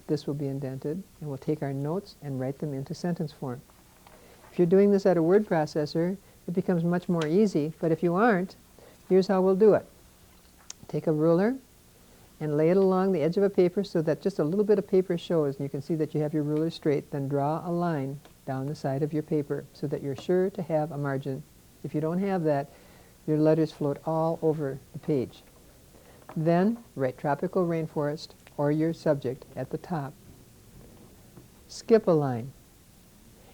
This will be indented, and we'll take our notes and write them into sentence form. If you're doing this at a word processor, it becomes much more easy, but if you aren't, here's how we'll do it. Take a ruler and lay it along the edge of a paper so that just a little bit of paper shows, and you can see that you have your ruler straight. Then draw a line down the side of your paper so that you're sure to have a margin. If you don't have that, your letters float all over the page. Then write tropical rainforest or your subject at the top. Skip a line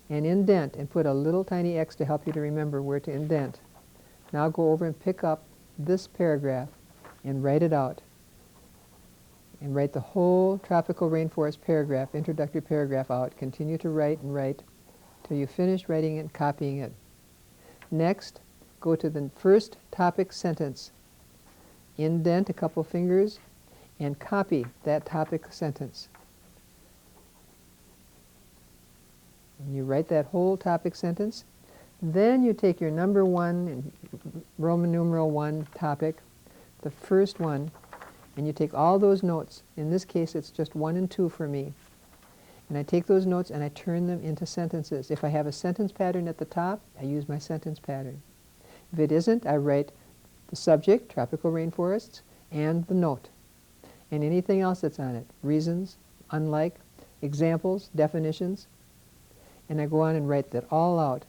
and indent and put a little tiny X to help you to remember where to indent. Now go over and pick up this paragraph and write it out. And write the whole tropical rainforest paragraph, introductory paragraph out. Continue to write and write till you finish writing it and copying it. Next, go to the first topic sentence. Indent a couple fingers and copy that topic sentence. And you write that whole topic sentence. Then you take your number 1 and Roman numeral 1 topic, the first one, and you take all those notes. In this case, it's just 1 and 2 for me. And I take those notes and I turn them into sentences. If I have a sentence pattern at the top, I use my sentence pattern. If it isn't, I write the subject, tropical rainforests, and the note. And anything else that's on it. Reasons, unlike, examples, definitions. And I go on and write that all out.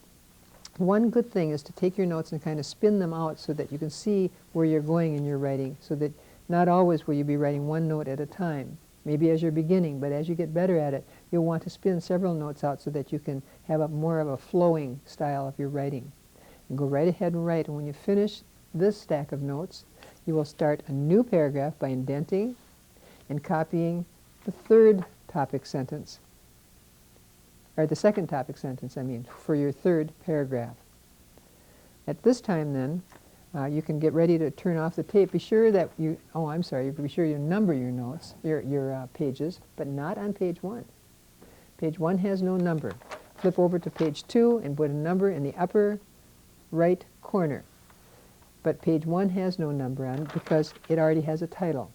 One good thing is to take your notes and kind of spin them out so that you can see where you're going in your writing, so that not always will you be writing one note at a time. Maybe as you're beginning, but as you get better at it, you'll want to spin several notes out so that you can have more of a flowing style of your writing. And go right ahead and write, and when you finish this stack of notes, you will start a new paragraph by indenting and copying the third topic sentence, or the second topic sentence, for your third paragraph. At this time then, you can get ready to turn off the tape. Be sure that be sure you number your notes, your pages, but not on page 1. Page 1 has no number. Flip over to page 2 and put a number in the upper right corner. But page 1 has no number on it because it already has a title.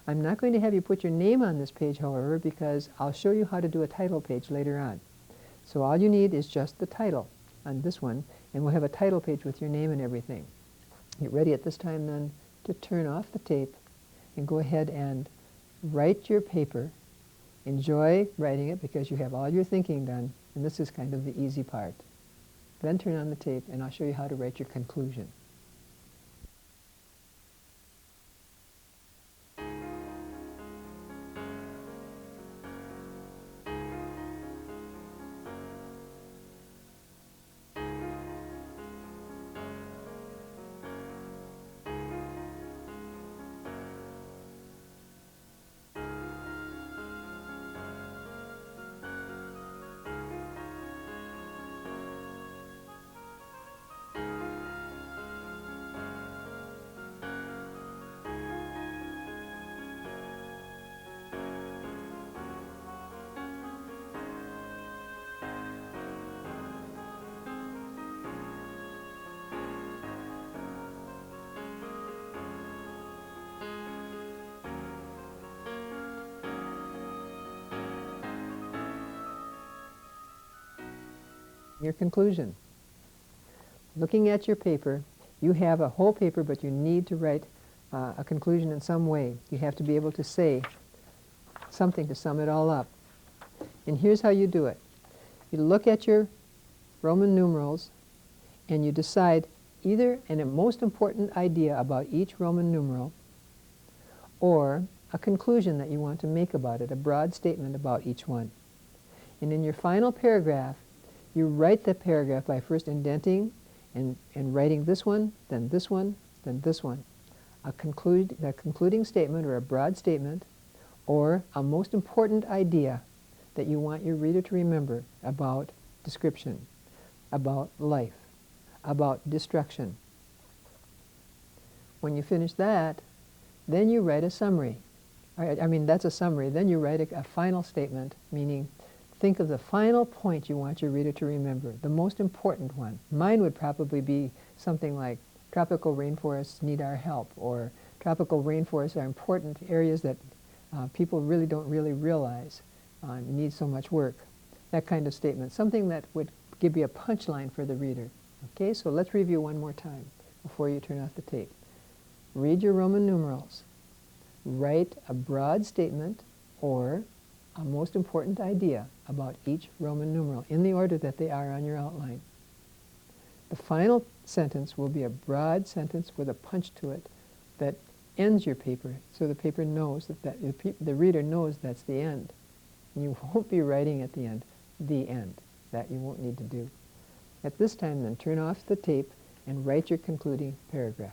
I'm not going to have you put your name on this page, however, because I'll show you how to do a title page later on. So all you need is just the title on this one, and we'll have a title page with your name and everything. Get ready at this time then to turn off the tape and go ahead and write your paper. Enjoy writing it because you have all your thinking done, and this is kind of the easy part. Then turn on the tape and I'll show you how to write your conclusion. Your conclusion. Looking at your paper, you have a whole paper, but you need to write a conclusion in some way. You have to be able to say something to sum it all up. And here's how you do it. You look at your Roman numerals and you decide either a most important idea about each Roman numeral or a conclusion that you want to make about it, a broad statement about each one. And in your final paragraph, you write the paragraph by first indenting and writing this one, then this one, then this one. A concluding statement or a broad statement or a most important idea that you want your reader to remember about description, about life, about destruction. When you finish that, then you write a summary. I mean, that's a summary. Then you write a final statement, meaning think of the final point you want your reader to remember, the most important one. Mine would probably be something like, tropical rainforests need our help, or tropical rainforests are important areas that people really don't realize need so much work. That kind of statement, something that would give you a punchline for the reader. Okay, so let's review one more time before you turn off the tape. Read your Roman numerals. Write a broad statement or a most important idea about each Roman numeral in the order that they are on your outline. The final sentence will be a broad sentence with a punch to it that ends your paper, so the paper knows the reader knows that's the end. And you won't be writing at the end. That you won't need to do. At this time, then, turn off the tape and write your concluding paragraph.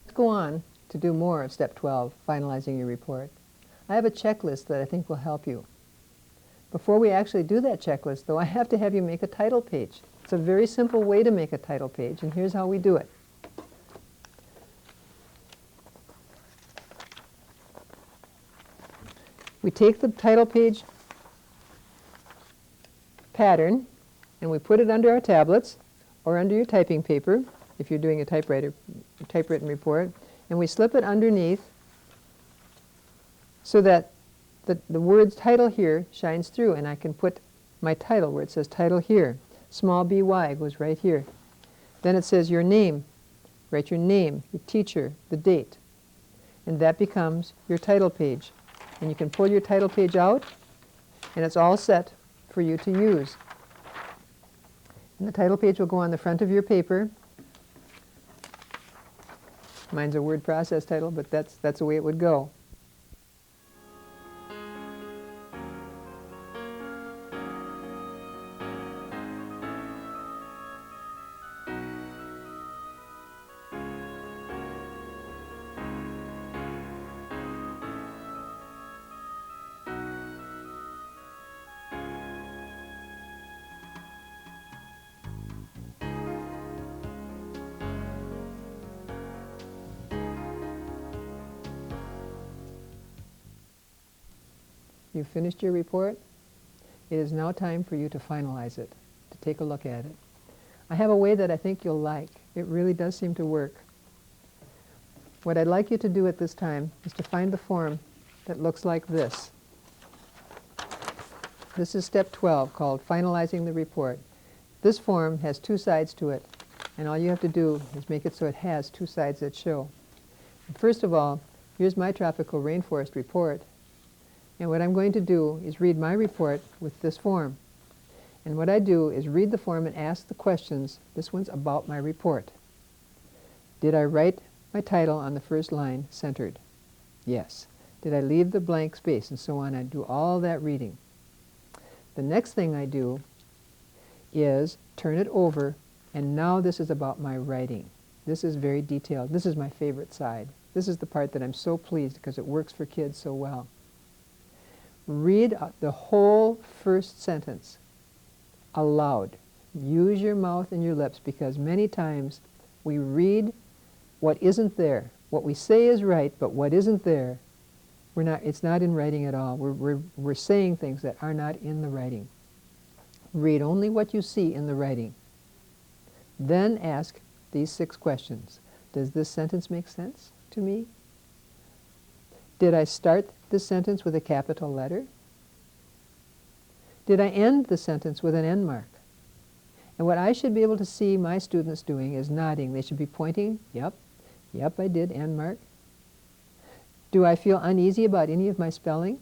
Let's go on to do more of Step 12, finalizing your report. I have a checklist that I think will help you. Before we actually do that checklist, though, I have to have you make a title page. It's a very simple way to make a title page, and here's how we do it. We take the title page pattern and we put it under our tablets or under your typing paper if you're doing a typewritten report, and we slip it underneath so that the word's title here shines through, and I can put my title where it says title here. Small by goes right here. Then it says your name. Write your name, your teacher, the date, and that becomes your title page. And you can pull your title page out, and it's all set for you to use. And the title page will go on the front of your paper. Mine's a word process title, but that's the way it would go. You've finished your report. It is now time for you to finalize it, to take a look at it. I have a way that I think you'll like. It really does seem to work. What I'd like you to do at this time is to find the form that looks like this. This is Step 12, called Finalizing the Report. This form has two sides to it, and all you have to do is make it so it has two sides that show. First of all, here's my tropical rainforest report. And what I'm going to do is read my report with this form. And what I do is read the form and ask the questions. This one's about my report. Did I write my title on the first line centered? Yes. Did I leave the blank space? And so on. I do all that reading. The next thing I do is turn it over, and now this is about my writing. This is very detailed. This is my favorite side. This is the part that I'm so pleased because it works for kids so well. Read the whole first sentence aloud. Use your mouth and your lips, because many times we read what isn't there. What we say is right, but what isn't there, it's not in writing at all. We're saying things that are not in the writing. Read only what you see in the writing. Then ask these 6 questions. Does this sentence make sense to me? Did I start this sentence with a capital letter? Did I end the sentence with an end mark? And what I should be able to see my students doing is nodding. They should be pointing, yep, I did, end mark. Do I feel uneasy about any of my spelling?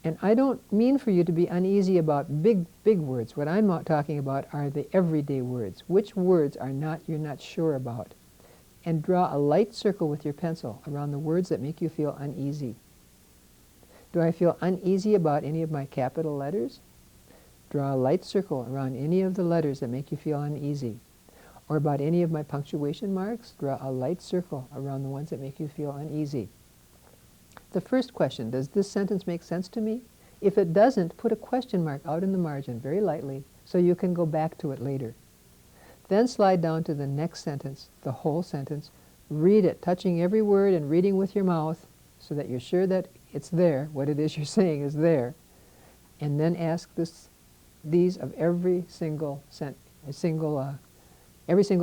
And I don't mean for you to be uneasy about big words. What I'm talking about are the everyday words. Which words you're not sure about? and draw a light circle with your pencil around the words that make you feel uneasy. Do I feel uneasy about any of my capital letters? Draw a light circle around any of the letters that make you feel uneasy. Or about any of my punctuation marks? Draw a light circle around the ones that make you feel uneasy. The first question, does this sentence make sense to me? If it doesn't, put a question mark out in the margin very lightly so you can go back to it later. Then slide down to the next sentence, the whole sentence. Read it, touching every word and reading with your mouth so that you're sure that it's there, what it is you're saying is there. And then ask these of every single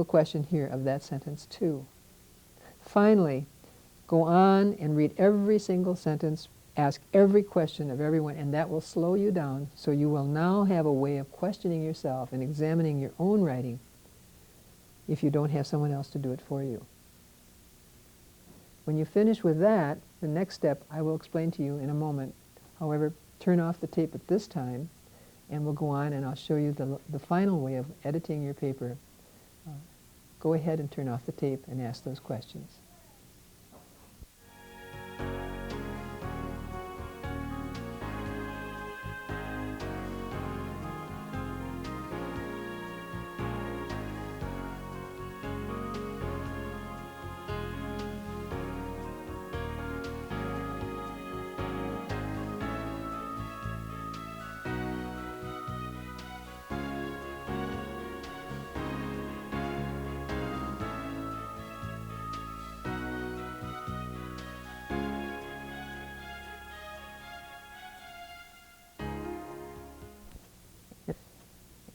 question here of that sentence too. Finally, go on and read every single sentence, ask every question of everyone, and that will slow you down, so you will now have a way of questioning yourself and examining your own writing if you don't have someone else to do it for you. When you finish with that, the next step I will explain to you in a moment. However, turn off the tape at this time, and we'll go on and I'll show you the final way of editing your paper. Go ahead and turn off the tape and ask those questions.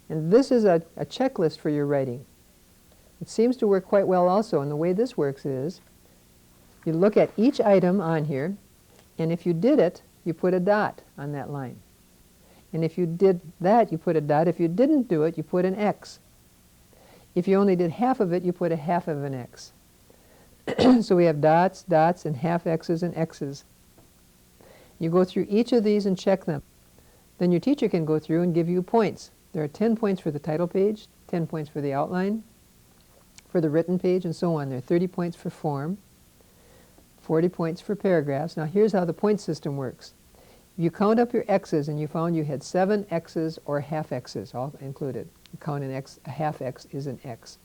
And this is a checklist for your writing. It seems to work quite well also, and the way this works is you look at each item on here, and if you did it, you put a dot on that line. And if you did that, you put a dot. If you didn't do it, you put an X. If you only did half of it, you put a half of an X. So we have dots, dots, and half X's and X's. You go through each of these and check them. Then your teacher can go through and give you points. There are 10 points for the title page, 10 points for the outline, for the written page, and so on. There are 30 points for form, 40 points for paragraphs. Now here's how the point system works. You count up your X's and you found you had 7 X's or half X's, all included. You count an X, a half X is an X.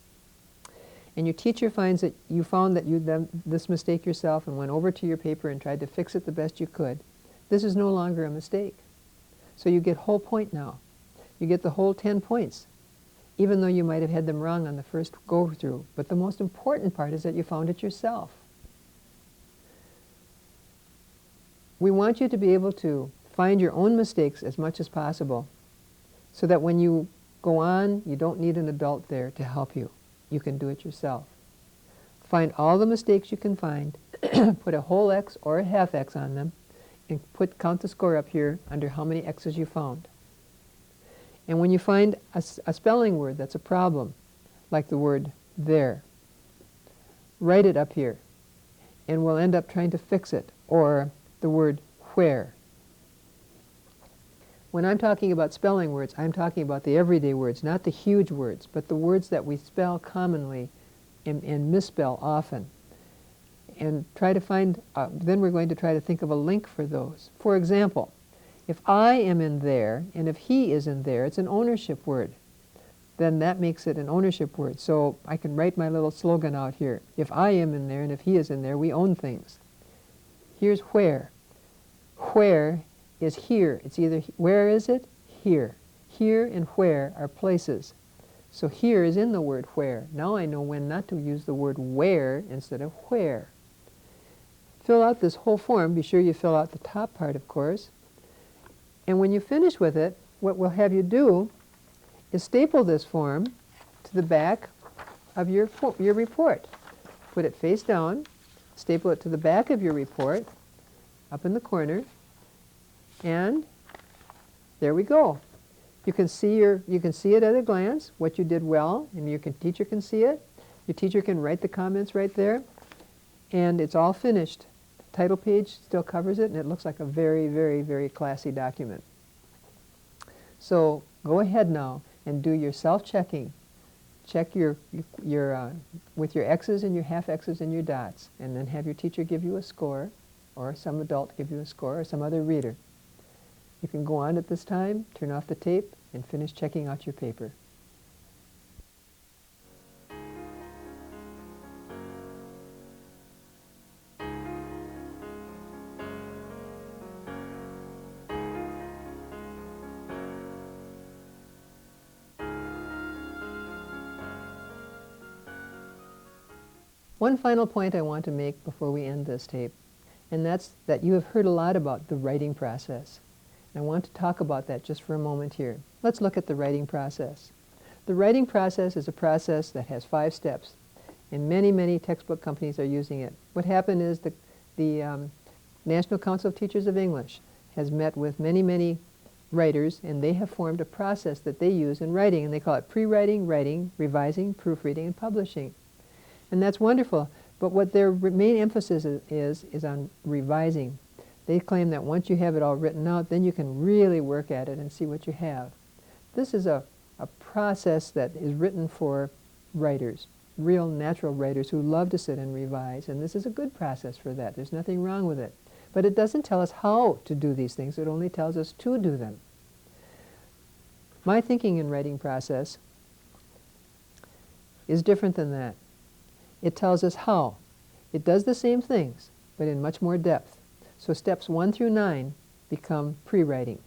And your teacher finds that you found that you done this mistake yourself and went over to your paper and tried to fix it the best you could. This is no longer a mistake. So you get whole point now. You get the whole 10 points, even though you might have had them wrong on the first go-through. But the most important part is that you found it yourself. We want you to be able to find your own mistakes as much as possible so that when you go on, you don't need an adult there to help you. You can do it yourself. Find all the mistakes you can find, put a whole X or a half X on them, and count the score up here under how many X's you found. And when you find a spelling word that's a problem, like the word there, write it up here, and we'll end up trying to fix it, or the word where. When I'm talking about spelling words, I'm talking about the everyday words, not the huge words, but the words that we spell commonly and misspell often. And try to find, then we're going to try to think of a link for those. For example, if I am in there, and if he is in there, it's an ownership word. Then that makes it an ownership word. So I can write my little slogan out here. If I am in there and if he is in there, we own things. Here's where. Where is here. It's either, where is it? Here. Here and where are places. So here is in the word where. Now I know when not to use the word where instead of where. Fill out this whole form. Be sure you fill out the top part, of course. And when you finish with it, what we'll have you do is staple this form to the back of your report. Put it face down, staple it to the back of your report, up in the corner, and there we go. You can see it at a glance, what you did well, and your teacher can see it. Your teacher can write the comments right there, and it's all finished. The title page still covers it, and it looks like a very, very, very classy document. So go ahead now and do your self-checking. check with your X's and your half X's and your dots, and then have your teacher give you a score, or some adult give you a score, or some other reader. You can go on at this time, turn off the tape, and finish checking out your paper. One final point I want to make before we end this tape, and that's that you have heard a lot about the writing process. I want to talk about that just for a moment here. Let's look at the writing process. The writing process is a process that has 5 steps, and many, many textbook companies are using it. What happened is the National Council of Teachers of English has met with many, many writers, and they have formed a process that they use in writing, and they call it pre-writing, writing, revising, proofreading, and publishing. And that's wonderful, but what their main emphasis is on revising. They claim that once you have it all written out, then you can really work at it and see what you have. This is a process that is written for writers, real natural writers who love to sit and revise, and this is a good process for that. There's nothing wrong with it. But it doesn't tell us how to do these things, it only tells us to do them. My thinking and writing process is different than that. It tells us how. It does the same things, but in much more depth. So steps 1 through 9 become pre-writing.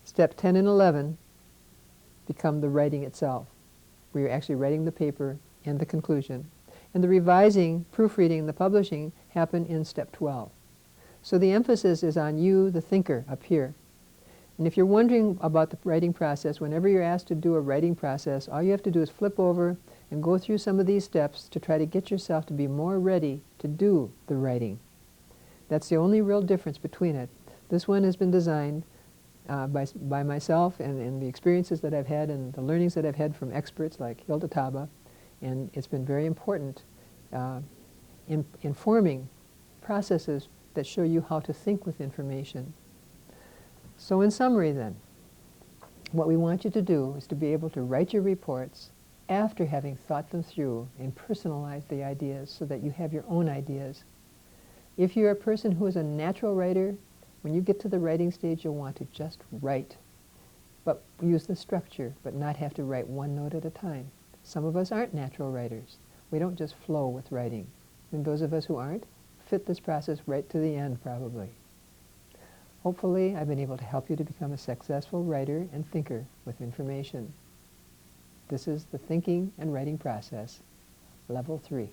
Step 10 and 11 become the writing itself. We're actually writing the paper and the conclusion. And the revising, proofreading, and the publishing happen in step 12. So the emphasis is on you, the thinker, up here. And if you're wondering about the writing process, whenever you're asked to do a writing process, all you have to do is flip over and go through some of these steps to try to get yourself to be more ready to do the writing. That's the only real difference between it. This one has been designed by myself and the experiences that I've had and the learnings that I've had from experts like Hilda Taba, and it's been very important in forming processes that show you how to think with information. So in summary then, what we want you to do is to be able to write your reports after having thought them through and personalize the ideas so that you have your own ideas. If you're a person who is a natural writer, when you get to the writing stage, you'll want to just write, but use the structure, but not have to write one note at a time. Some of us aren't natural writers. We don't just flow with writing. And those of us who aren't fit this process right to the end, probably. Hopefully, I've been able to help you to become a successful writer and thinker with information. This is the thinking and writing process, level 3.